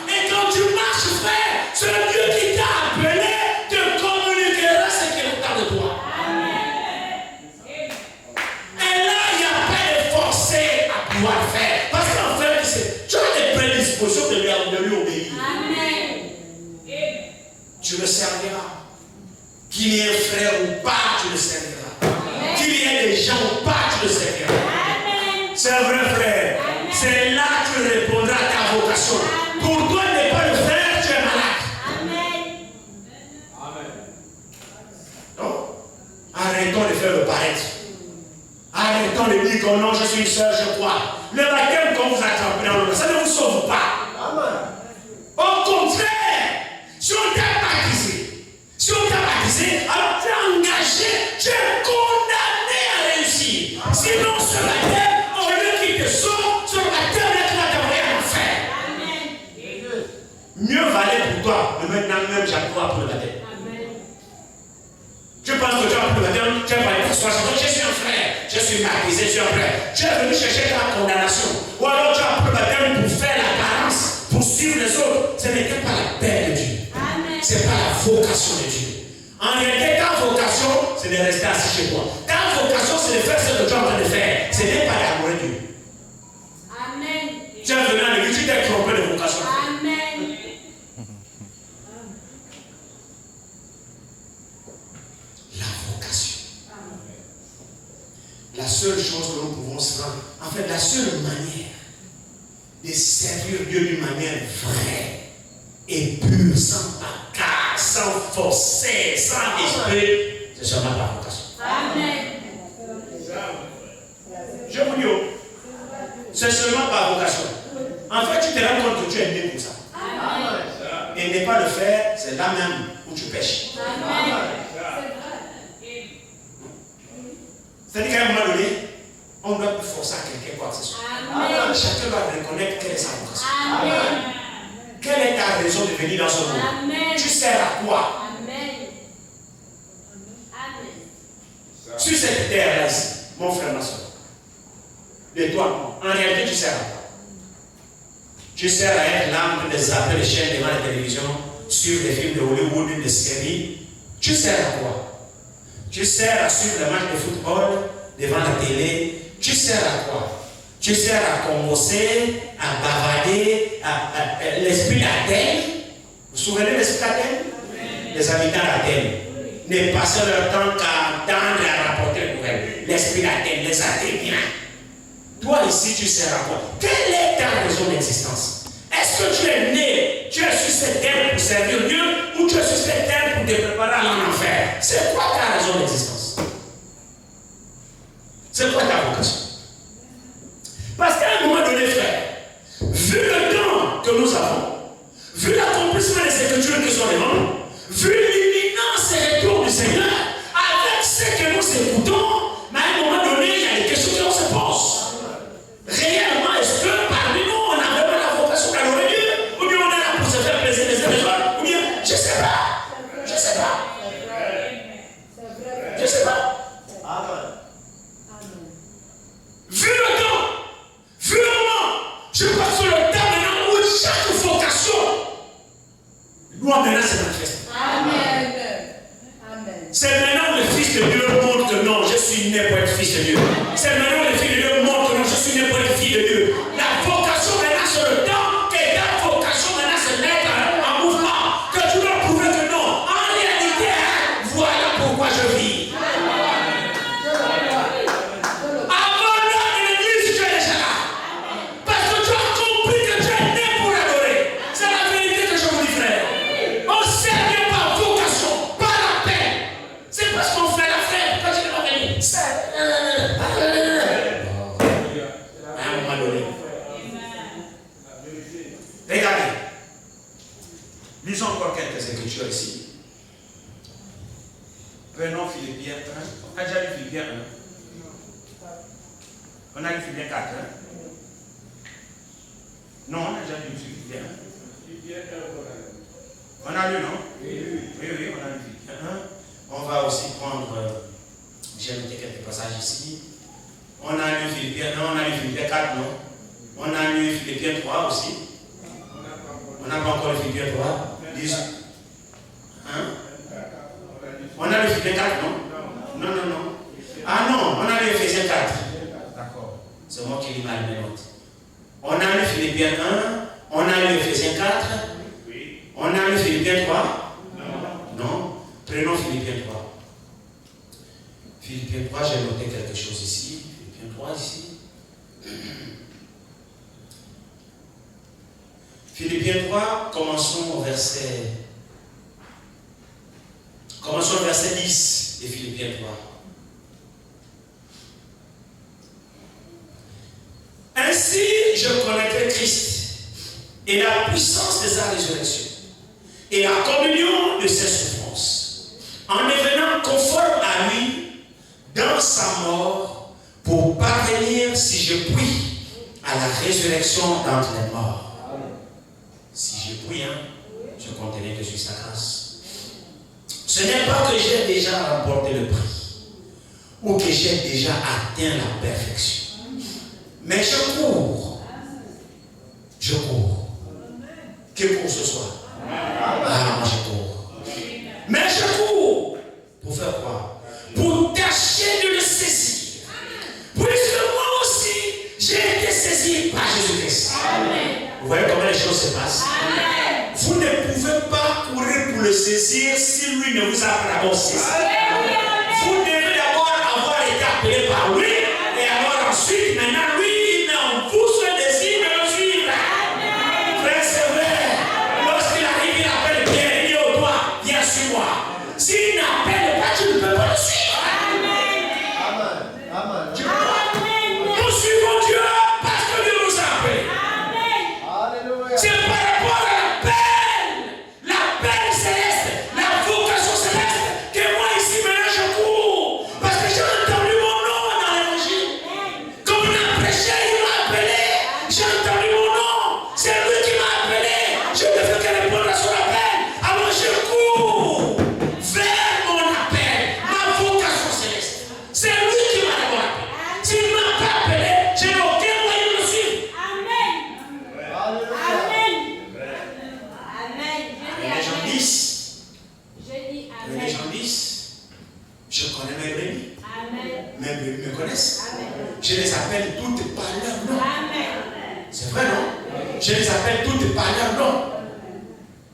Et quand tu marches, frère, c'est le Dieu qui t'a appelé, te communiquera ce qu'il attend de toi. Et là, il n'y a pas de forcer à pouvoir faire. Parce qu'en fait, tu as des prédispositions de lui obéir. Tu le serviras. Qu'il y ait un frère ou pas, tu le serviras. Qu'il y ait des gens ou pas, tu le serviras. C'est vrai, frère. C'est là que tu répondras à ta vocation. Pour toi, ne pas le faire, tu es malade. Donc, arrêtons de faire le paraître. Arrêtons de dire que non, je suis une soeur, je crois. Le baptême qu'on vous a trempé dans l'eau, ça ne vous sauve pas. Au contraire, si on t'a baptisé, alors tu es engagé, tu es condamné à réussir. Sinon, ce baptême, au lieu qu'il te sauve, ce baptême va t'envoyer en enfer. Mieux valait pour toi de maintenant même j'accrois pour le baptême. Tu penses que tu as pour le baptême, tu as parlé pour 60 ans, je suis un frère, je suis baptisé, je suis un frère. Tu es venu chercher ta condamnation. Ou alors tu as pour le baptême pour faire l'apparence, pour suivre les autres. Ce n'était pas la paix de Dieu. Ce n'est pas la vocation de Dieu. En réalité, ta vocation, c'est de rester assis chez toi. Ta vocation, c'est de faire ce que tu es en train de faire. Ce n'est pas d'amour Dieu. Tu es venu à l'église, tu t'es trompé de vocation. La vocation. La seule chose que nous pouvons se rendre, en fait, la seule manière de servir Dieu d'une manière vraie et pure, sans bacard, sans forcer, sans esprit, c'est seulement la vocation. Je vous dis, c'est seulement par vocation. En fait, tu te rends compte que tu es né pour ça. Et ne pas le faire, c'est là même où tu pêches. C'est-à-dire qu'à un moment donné, on doit plus forcer à quelqu'un quoi que ce soit. Chacun doit reconnaître quelle est sa vocation. Quelle est ta raison de venir dans ce monde? Tu sers à quoi? Sur cette terre-là, mon frère, ma soeur, de toi, en réalité, tu sers à quoi? Tu sers à être l'âme de zapper les chaînes devant la télévision, suivre les films de Hollywood, des séries. Tu sers à quoi? Tu sers à suivre les matchs de football devant la télé. Tu sers à quoi? Tu sers à converser, à bavader, à l'esprit d'Athènes. Vous vous souvenez de l'esprit d'Athènes? Les habitants d'Athènes ne passaient leur temps qu'à attendre et à rapporter les nouvelles. L'esprit d'Athènes, les Athéniens. Toi ici, tu sers à quoi? Quelle est ta raison d'existence? Est-ce que tu es né, tu es sur cette terre pour servir Dieu, ou tu es sur cette terre pour te préparer à l'enfer? C'est quoi ta raison d'existence? C'est quoi ta vocation? Parce qu'à un moment donné, frère, vu le temps que nous avons, vu l'accomplissement des Écritures qui sont devant nous, vu l'imminence et retour du Seigneur, avec ce que nous écoutons, mais à un moment donné, il y a des questions qui se posent. Réellement, est-ce que parmi nous, on a vraiment la vocation d'adorer Dieu? Ou bien on est là pour se faire plaisir les uns les autres? Ou bien, je ne sais pas. Je ne sais pas. Je ne sais pas. Vu le temps, vu le moment, je crois que c'est le temps maintenant où chaque vocation doit maintenant se manifester. Amen. C'est maintenant où le Fils de Dieu montre que non, je suis né pour être Fils de Dieu. C'est maintenant où le Fils de Dieu montre que non, je suis né pour être Fille de Dieu. La vocation maintenant, c'est le temps que ta vocation maintenant se mette en mouvement. Que tu dois prouver que non. En réalité, voilà pourquoi je vis. Avant l'heure de l'église, tu es déjà là. Parce que tu as compris que tu es né pour adorer. C'est la vérité que je vous dis, frère. On sert Dieu par vocation, par la paix. C'est parce qu'on fait la fête. Quand tu n'es pas venu, à un moment donné. Regardez. Lisons encore quelques écritures ici. Prenons Philippiens 1. On a déjà lu Philippiens 1. On a lu Philippiens 4. Non, on a déjà lu Philippiens 1. On a lu, non? Oui, on a lu Philippiens 1. On va aussi prendre, j'ai noté quelques passages ici. On a lu Philippiens 1, on a lu Philippiens 4, non? On a lu Philippiens 3 aussi. On n'a pas encore lu Philippiens 3. 10. Hein? On a lu Philippiens 4, non? Non. Ah non, on a lu Ephésiens 4. D'accord. C'est moi qui lis mal mes notes. On a lu Philippiens 1, on a lu Ephésiens 4. On a lu Philippiens 3? Non. Prenons Philippiens 3. Philippiens 3, j'ai noté quelque chose ici. Philippiens 3 ici. Philippiens 3, commençons au verset 10 de Philippiens 3. Ainsi, je connaîtrai Christ et la puissance de sa résurrection et la communion de ses souffrances, en devenant conforme à lui dans sa mort, pour parvenir, si je puis, à la résurrection d'entre les morts. Si je puis, je compterai que sur sa grâce. Ce n'est pas que j'ai déjà remporté le prix ou que j'ai déjà atteint la perfection, mais je cours. Que pour ce soir? Moi je cours. Mais je cours. Pour faire quoi? Pour tâcher de le saisir. Puisque moi aussi, j'ai été saisi par Jésus-Christ. Vous voyez comment les choses se passent? Amen. Vous ne pouvez pas courir pour le saisir si lui ne vous a pas d'abord saisi. Vous devez d'abord avoir été appelé par lui. Et alors ensuite, maintenant, lui, il met en vous ce désir de le suivre. Frère, c'est vrai. Lorsqu'il arrive, il appelle bien. Il dit au toi, viens sur moi. S'il n'appelle pas, tu ne peux pas le suivre. Amen. Nous suivons Dieu parce que Dieu nous a appelés. Alléluia. C'est par rapport à l'appel céleste, la vocation céleste, que moi ici maintenant je cours. Parce que j'ai entendu mon nom dans l'évangile. Comme on a prêché, il m'a appelé. J'ai entendu mon nom. C'est lui qui m'a appelé. Je ne fais que répondre à son appel. Alors je cours vers mon appel, ma vocation céleste. C'est lui qui m'a d'abord appelé. S'il ne m'a pas appelé, je n'ai aucun moyen de le suivre. Les gens disent, je connais mes brebis. Mes brebis me connaissent. Je les appelle toutes par leur nom. C'est vrai, non? Je les appelle toutes par leur nom.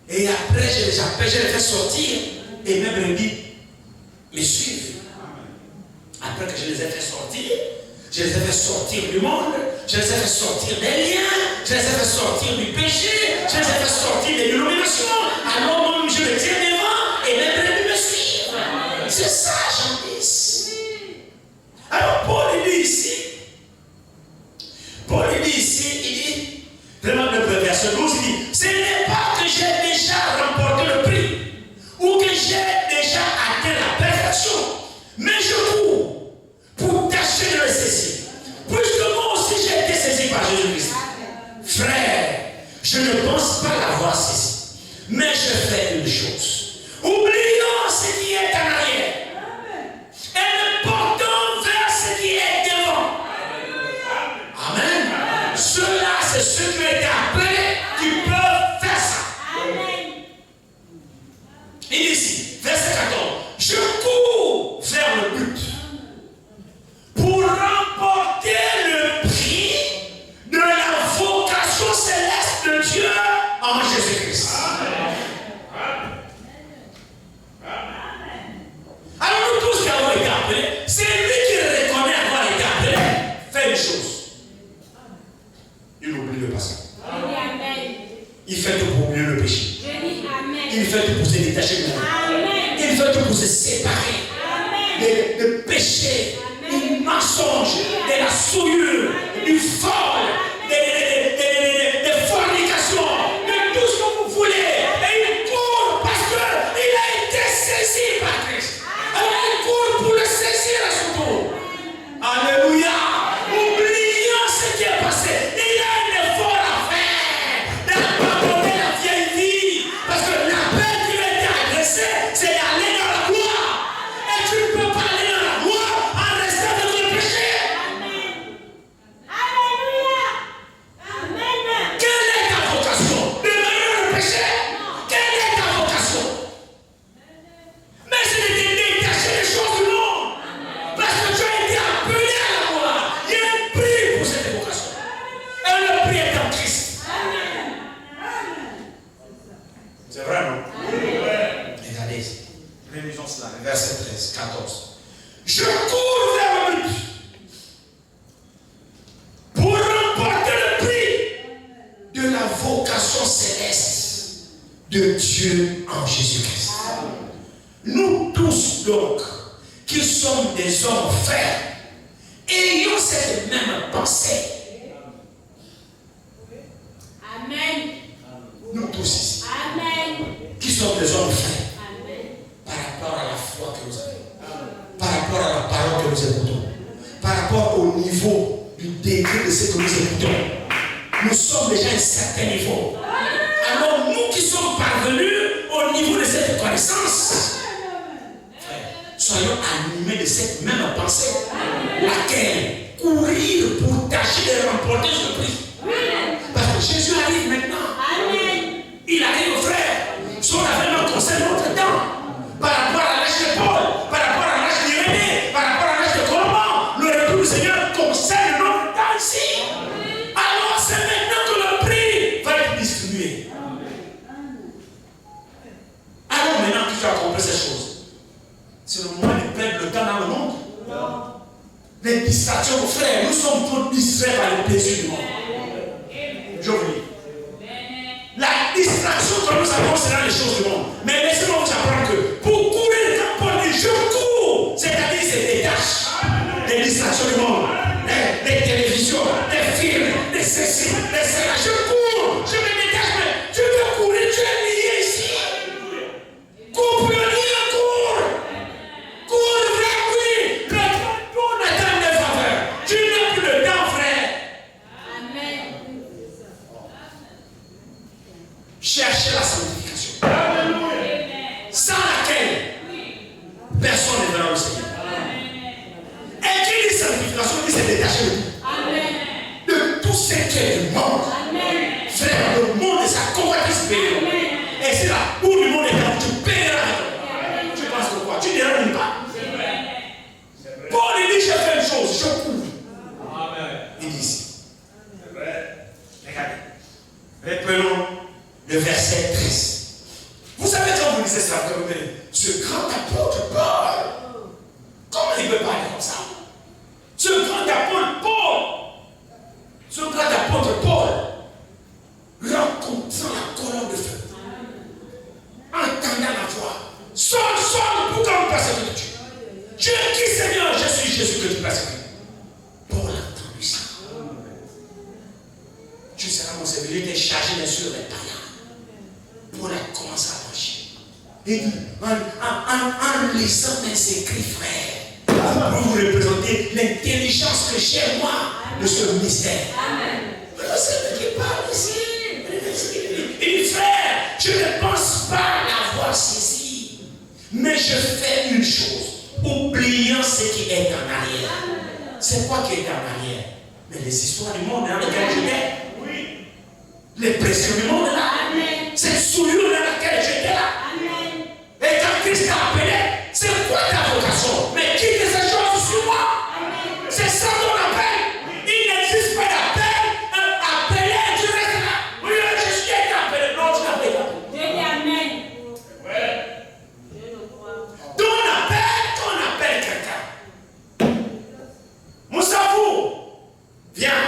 Et après, je les appelle, je les fais sortir. Et mes brebis me suivent. Après que je les ai fait sortir, je les ai fait sortir du monde, je les ai fait sortir des liens, je les ai fait sortir du péché, je les ai fait sortir de l'illumination. Alors moi, je les tiens devant et mes brebis me suivent. C'est ça, Jean 10. Alors Paul il dit ici, il dit, vraiment le verset 12, il dit, ce n'est pas que j'ai déjà remporté le prix ou que j'ai déjà atteint la perfection, mais je cours pour tâcher de le saisir. Puisque moi aussi j'ai été saisi par Jésus-Christ. Frère, je ne pense pas l'avoir saisi, mais je fais une chose. Oublions ce qui est en arrière et me portons vers ce qui est devant. Amen. Ceux-là, c'est ceux qui ont été appelés qui peuvent faire ça. Il dit ici, verset 14, je cours vers le but. verset 13, 14. Je cours vers le but pour remporter le prix de la vocation céleste de Dieu en Jésus-Christ. Nous tous donc, qui sommes des hommes frères, ayons cette même pensée. Amen. Nous tous ici, Amen. qui sommes des hommes frères, Amen. par rapport à la foi que nous avons, par rapport à la parole que nous écoutons, par rapport au niveau du degré de ce que nous écoutons, nous sommes déjà à un certain niveau. Alors nous qui sommes parvenus au niveau de cette connaissance, soyons animés de cette même pensée, laquelle courir pour tâcher de remporter ce prix. Parce que Jésus arrive maintenant. Amen. Il arrive, frère. Son avènement concerne notre temps. Par rapport à l'âge de Paul, par rapport à l'âge d'Irénée, par rapport à l'âge de Colombin, le retour du Seigneur concerne notre temps ici. Alors c'est maintenant que le prix va être distribué. Alors maintenant que tu as compris ces choses, c'est le moment de perdre le temps dans le monde. Non. Les distractions, frères, nous sommes trop distraits par les plaisirs du monde. Je vous dis. La distraction que nous avons, c'est dans les choses du monde. Mais laissez-moi vous apprendre que pour courir, quand Paul dit je cours, c'est-à-dire c'est des tâches, des distractions du monde, des télévisions, des films, des ceci, des cela. Je cours, je me détache, mais tu veux courir, tu es lié ici. Cours, pionnier, cours. Cours vers lui. Le temps n'attend des faveurs. Tu n'as plus le temps, frère. Amen. Cherchez la sanctification. Sans laquelle personne ne verra le Seigneur. Et qui dit sanctification dit se détacher de tout. Amen. De tout ce qui est du monde. Amen. Frère, le monde et sa convoitise payeront. Et c'est là où le monde est là, tu paieras. Tu penses que quoi? Tu n'iras nulle part. Paul il dit, j'ai fait une chose, je cours. Il dit ici. Regardez. Reprenons le verset 13. Vous savez quand vous lisez cela, vous dites, ce grand apôtre Paul, comment il peut parler comme ça? Ce grand apôtre Paul, rencontrant la colonne de feu, entendant la voix, Saul, pourquoi vous persécutez Dieu? Dieu qui Seigneur, je suis Jésus que tu persécutes. Paul a entendu ça. Tu seras mon serviteur, il était chargé bien sûr des païens. Paul a commencé à marcher. Il dit, en lisant mes écrits, frère, vous vous représentez l'intelligence que j'ai moi de ce mystère. Le Seigneur qui parle ici. Il dit, frère, je ne pense pas l'avoir saisi, mais je fais une chose, oubliant ce qui est en arrière. C'est quoi qui est en arrière? Mais les histoires du monde dans lesquelles j'étais. Les pressions du monde là. Cette souillure dans laquelle j'étais là. Amen. Et quand Christ t'a appelé, c'est quoi ta vocation? Mais quitte ces choses sur moi. C'est ça ton appel. Il n'existe pas d'appel. Appelé, tu restes là. Oui, je suis appelé. Non, tu n'as pas été appelé. Dieu dit Amen. Ton appel quelqu'un. Moussafou, viens.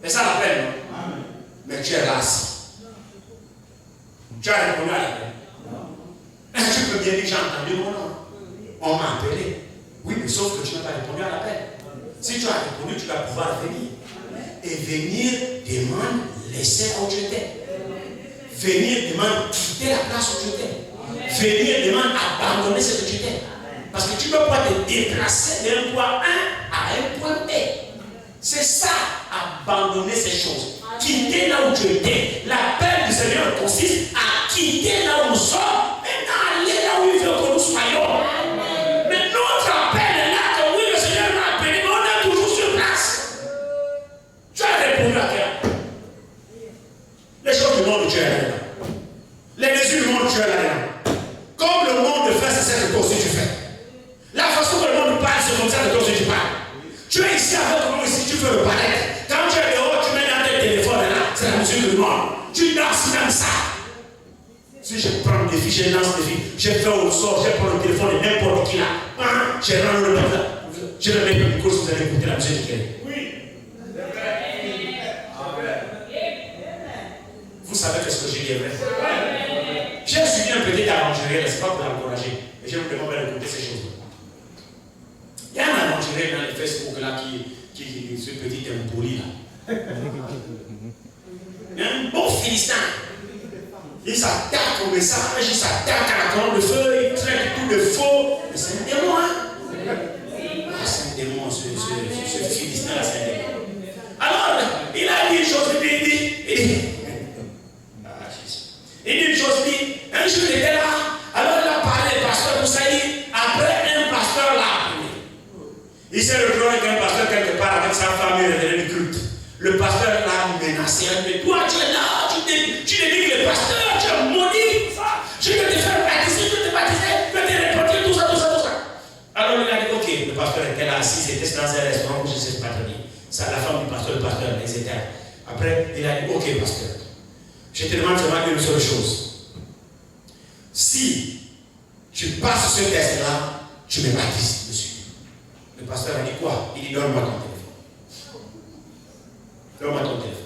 C'est ça l'appel, non? Mais tu es là. Tu as répondu à l'appel. Est-ce que tu peux bien dire que j'ai entendu mon nom? On m'a appelé. Oui, mais sauf que tu n'as pas répondu à l'appel. Si tu as répondu, tu vas pouvoir venir. Et venir demande laisser où tu étais. Venir demande quitter la place où tu étais. Venir demande abandonner ce que tu étais. Parce que tu ne peux pas te déplacer d'un point A à un point B. C'est ça, abandonner ces choses. Quitter là où tu étais. L'appel du Seigneur consiste à quitter là où nous sommes. Maintenant, aller là où il veut que nous soyons. Mais notre appel est là que oui, le Seigneur m'a appelé, mais on est toujours sur place. Tu as répondu à quel? Les choses du monde, tu es là. Les mesures du monde, tu es là. Comme le monde fait, c'est ce que toi aussi tu fais. La façon que le monde parle, c'est comme ça que toi aussi tu parles. Tu es ici avec moi, ici, tu veux le paraître. Quand tu es dehors, tu mets dans tes téléphones là, c'est la mesure du monde. Tu danses même ça. Si je prends des filles, je lance des filles, je fais au sort, je prends le téléphone de n'importe qui là. Je rends le mec là. Je vais mettre le micro si vous allez écouter la musique de Kelly. Oui. Vous savez que ce que j'ai dit est vrai. J'ai suivi un petit aventurier, c'est pas pour l'encourager. Et je vous demande d'écouter ces choses. Il y a un aventurier dans les Facebook là ce petit impoli là. Un bon Philistin. Il s'attaque au message, il s'attaque à la colonne de feu, il traite tout de faux. Mais c'est un démon, hein? C'est un démon, ce Philistin là, c'est un démon. Alors, il a dit une chose, il dit une chose, il dit, un jour il était là, alors il a parlé au pasteur Moussaï, après un pasteur l'a appelé. Il s'est retrouvé avec un pasteur quelque part, avec sa famille, il est venu culte. Le pasteur l'a menacé, il dit, toi tu es là, tu dénigres le pasteur, tu es maudit, je vais te faire baptiser, je vais te baptiser, je vais te répéter, tout ça. Alors il a dit, ok, le pasteur était là assis, c'était dans un restaurant où je ne sais pas très bien. C'est la femme du pasteur, le pasteur, ils étaient là. Après, il a dit, ok pasteur, je te demande seulement une seule chose. Si tu passes ce test-là, tu me baptises dessus. Le pasteur a dit quoi? Il dit, donne-moi ton téléphone. Donne-moi ton téléphone.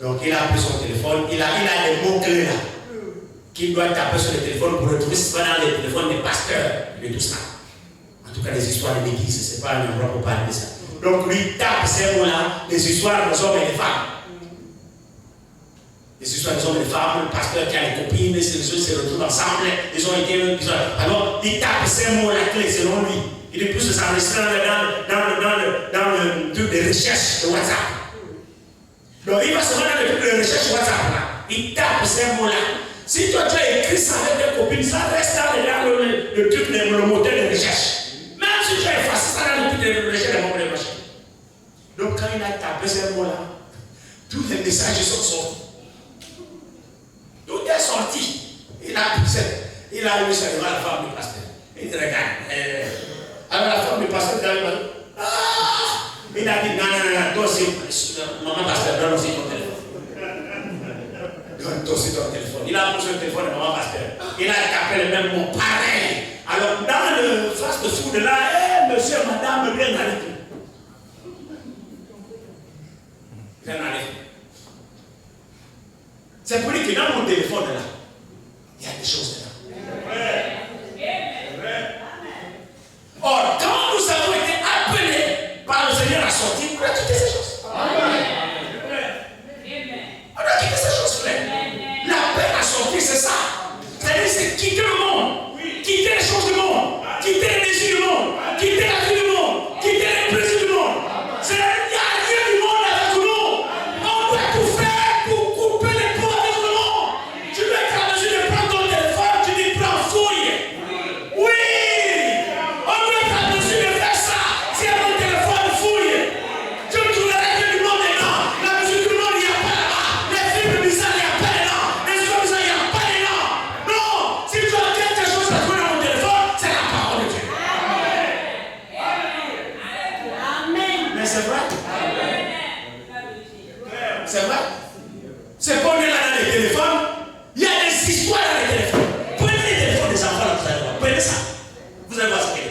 Donc il a pris son téléphone, il a des mots-clés là, qu'il doit taper sur le téléphone pour retrouver ce qu'on a dans les téléphones des pasteurs et de tout ça. En tout cas, les histoires de l'église, ce n'est pas un endroit pour parler de ça. Donc lui tape ces mots-là, les histoires des hommes et des femmes. Les histoires des hommes et des femmes, le pasteur qui a les copines, les gens se retrouvent ensemble, ils ont été. Alors il tape ces mots-là clés selon lui. Il est plus de s'enregistrer dans le truc de recherche de WhatsApp. Donc il va se rendre dans le truc de recherche WhatsApp là. Il tape ces mots-là. Si toi tu as écrit ça avec tes copines, ça reste dans le truc, le moteur de recherche. Même si tu as effacé ça dans le truc de recherche de mon recherche. Donc quand il a tapé ces mots-là, tous les messages sont sortis. Tout est sorti. Il a mis ça devant la femme du pasteur. Il dit regarde. Alors la femme du pasteur dit il a dit non, toi aussi, maman pasteur, donne aussi ton téléphone. Donne toi aussi ton téléphone. Il a pris le téléphone de maman pasteur. Il a tapé le même mot, pareil. Alors dans le fast-food là, monsieur, madame, bien allé tout. Bien allé. C'est pour dire que dans mon téléphone là, il y a des choses là. Or, quand nous avons été appelés par le Seigneur à sortir, on a quitté ces choses. On a quitté ces choses, frère. L'appel à sortir, c'est ça. C'est-à-dire, c'est quitter le monde, quitter les choses du monde, quitter les désirs du monde, quitter la vie du monde, quitter les plaisirs du monde. Il n'y a rien du monde avec nous. On doit tout faire pour couper les ponts avec le monde. Tu dois être en mesure de prendre ton téléphone, tu dis prends fouille. Oui. On doit être en mesure de faire ça. Si mon téléphone fouille, tu me trouveras que du monde est là. La musique du monde, il n'y a pas là. Les films bizarres, il n'y a pas là. Les choses bizarres, il n'y a pas là. Non. Si tu as quelque chose à trouver dans mon téléphone, c'est la parole de Dieu. Amen. Mais c'est vrai. C'est vrai. C'est qu'on est là dans les téléphones. Il y a des histoires dans les téléphones. Prenez les téléphones des enfants, là, vous allez voir. Prenez ça. Vous allez voir ce qu'il y a.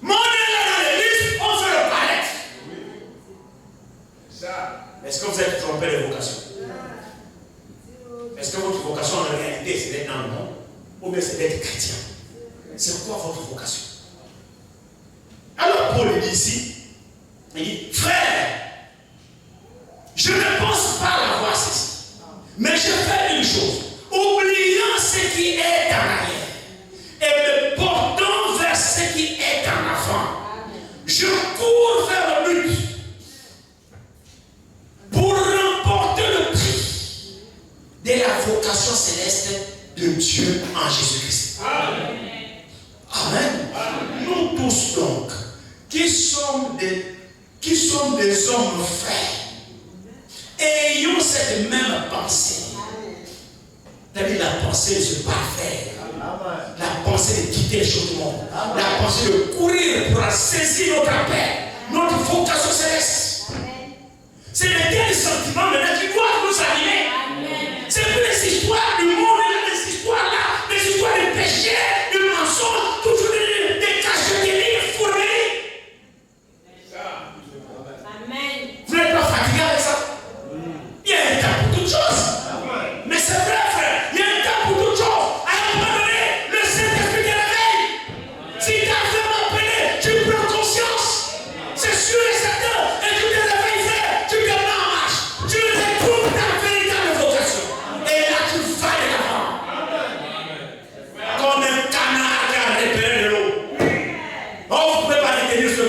Mais on est là dans l'église, on fait le palette. Est-ce que vous êtes trompé de vocation? Est-ce que votre vocation en réalité c'est d'être dans le monde? Ou bien c'est d'être chrétien? C'est quoi votre vocation? Alors Paul dit ici, il dit, frère, je ne pense pas l'avoir saisi, mais je fais une chose, oubliant ce qui est en arrière et me portant vers ce qui est en avant, je cours vers le but pour remporter le prix de la vocation céleste de Dieu en Jésus-Christ. Amen. Amen. Nous tous donc, qui sommes des hommes frères, ayons cette même pensée. C'est-à-dire la pensée de se parfaire. La pensée de quitter les choses du monde. La pensée de courir pour saisir notre appel, notre vocation céleste. C'est les sentiments maintenant qui doivent nous animer. C'est plus les histoires du monde.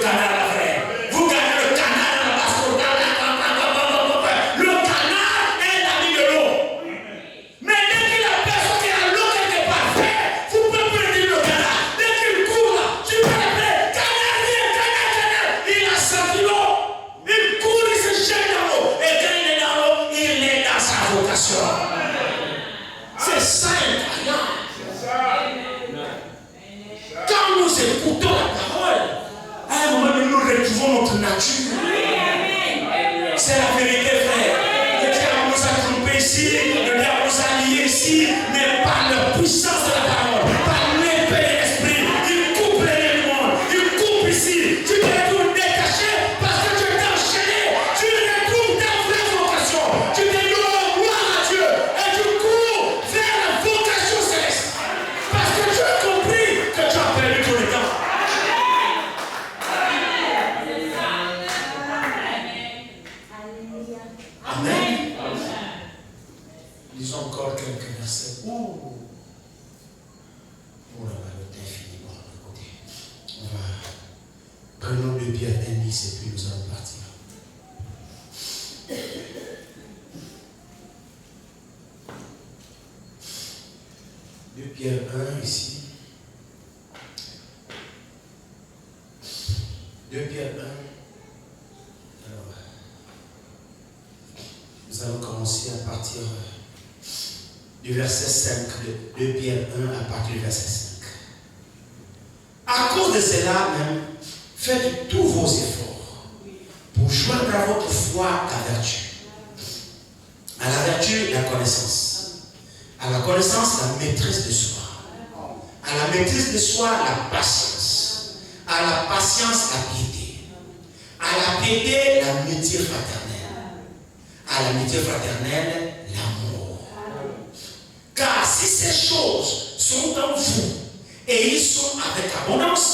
canard, frère. Vous gagnez le canard dans la basse. Le canard est l'ami de l'eau. Mais dès que la personne est à l'eau quelque part, frère, vous pouvez prédire le canard. Dès qu'il court là, tu peux l'appeler canard, viens, canard. Il a senti l'eau. Il court, il se jette dans l'eau. Et quand il est dans l'eau, il est dans sa vocation. C'est ça un gagnant. Quand nous écoutons la parole, à un moment donné, nous retrouvons notre nature. C'est la vérité, frère. Le diable nous a trompés ici, le diable nous a liés ici, mais par la puissance de la parole, par l'épée de l'esprit, il coupe les liens du monde, il coupe ici. Tu te retrouves détaché parce que tu es enchaîné. Tu retrouves ta vraie vocation. Tu te dis, oh, gloire à Dieu. Et tu cours vers la vocation céleste. Parce que tu as compris que tu as perdu ton temps. Amen. Lisons encore quelques versets. Oh là là, le temps est fini. Bon, écoutez, on va. Prenons 2 Pierre 1:10 et puis nous allons partir. 2 Pierre 1 ici. 2 Pierre 1. Alors, nous allons commencer à partir du verset 5 de 2 Pierre 1 à partir du verset 5. À cause de cela même, faites tous vos efforts pour joindre à votre foi la vertu. À la vertu, la connaissance. À la connaissance, la maîtrise de soi. À la maîtrise de soi, la patience. À la patience, la piété. À la piété, l'amitié fraternelle. À l'amitié fraternelle, l'amour. Car si ces choses sont en vous et ils sont avec abondance,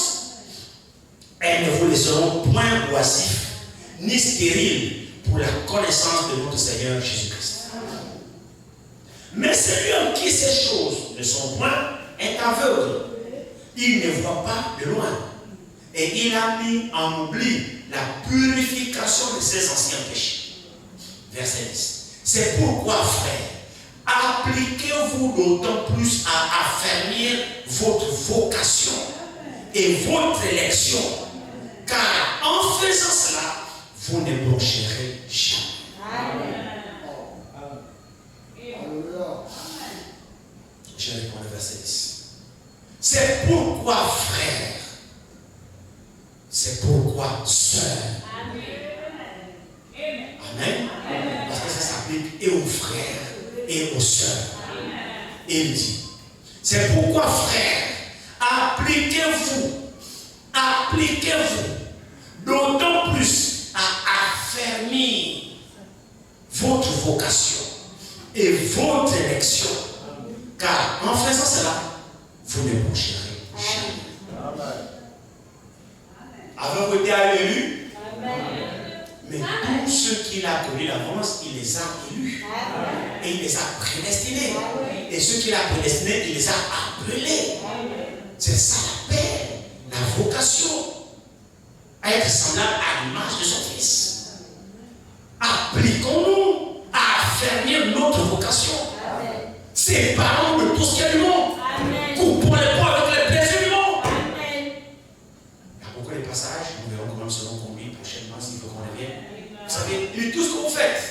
elles ne vous laisseront point oisifs ni stériles pour la connaissance de notre Seigneur Jésus-Christ. Mais celui en qui ces choses ne sont point est aveugle. Il ne voit pas de loin. Et il a mis en oubli la purification de ses anciens péchés. Verset 10. C'est pourquoi, frère, appliquez-vous d'autant plus à affermir votre vocation et votre élection. Car en faisant cela, vous ne blanchirez jamais. Je réponds le verset 10. C'est pourquoi, frère, c'est pourquoi, sœur. Amen. Parce que ça s'applique et aux frères et aux sœurs. Et il dit, c'est pourquoi, frère, appliquez-vous d'autant plus à affermir votre vocation et votre élection. Car en faisant cela, vous ne broncherez jamais. Avez-vous été élus? Mais tous ceux qu'il a connus d'avance, il les a élus. Et il les a prédestinés. Et ceux qu'il a prédestinés, il les a appelés. C'est ça l'appel, la vocation. À être semblable à l'image de son Fils. Appliquons-nous à affermir notre vocation. Séparons de tout ce qu'il y a du monde. Coupons les poids avec les plaisirs du monde. Il y a beaucoup de passages, nous verrons comment nous serons conduits prochainement s'il faut qu'on revienne. Vous savez, tout ce que vous faites,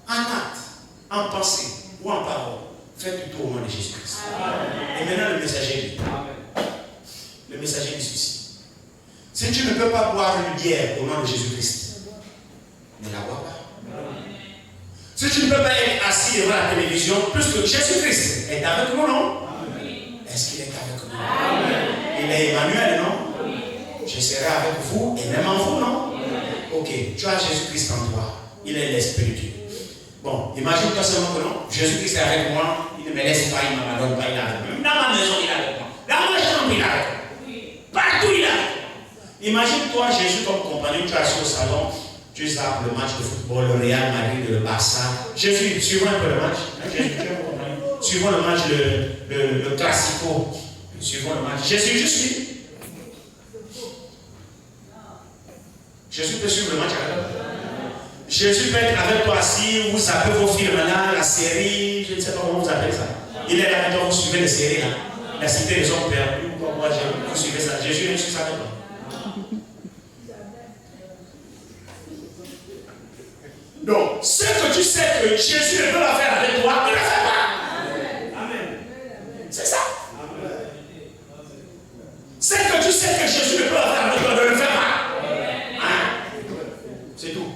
en acte, en pensée ou en parole, faites tout au nom de Jésus-Christ. Et maintenant le messager dit. Le messager dit ceci. Si tu ne peux pas boire une bière au nom de Jésus-Christ, ne la bois pas. Si tu ne peux pas être assis devant la télévision, puisque Jésus-Christ est avec nous, non? Est-ce qu'il est avec nous? Il est Emmanuel, non? Je serai avec vous et même en vous, non? Ok, tu as Jésus-Christ en toi. Il est l'Esprit de Dieu. Bon, imagine-toi seulement que non, Jésus-Christ est avec moi, il ne me laisse pas, il ne m'abandonne pas, il est avec moi. Même dans ma maison, il est avec moi. Dans ma chambre, il est avec moi. Partout, il est avec moi. Imagine-toi Jésus comme compagnon, tu es assis au salon, tu zappes le match de football, le Real Madrid, le Barça. Jésus, suivons un peu le match. Suivons le match, le Classico. Suivons le match. Jésus, je suis. Jésus peut suivre le match avec toi. Jésus peut être avec toi si vous appelez vos films là, la série, je ne sais pas comment vous appelez ça. Il est là avec toi, vous suivez les séries là. La cité des hommes perdus, moi vous suivez ça. Jésus est sur ça avec toi. Donc, ce que tu sais que Jésus ne peut pas faire avec toi, ne le fais pas. Amen. C'est ça. Ce que tu sais que Jésus ne peut pas faire avec toi, ne le fais pas. Hein? C'est tout.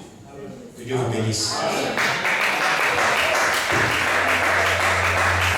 Que Dieu vous bénisse.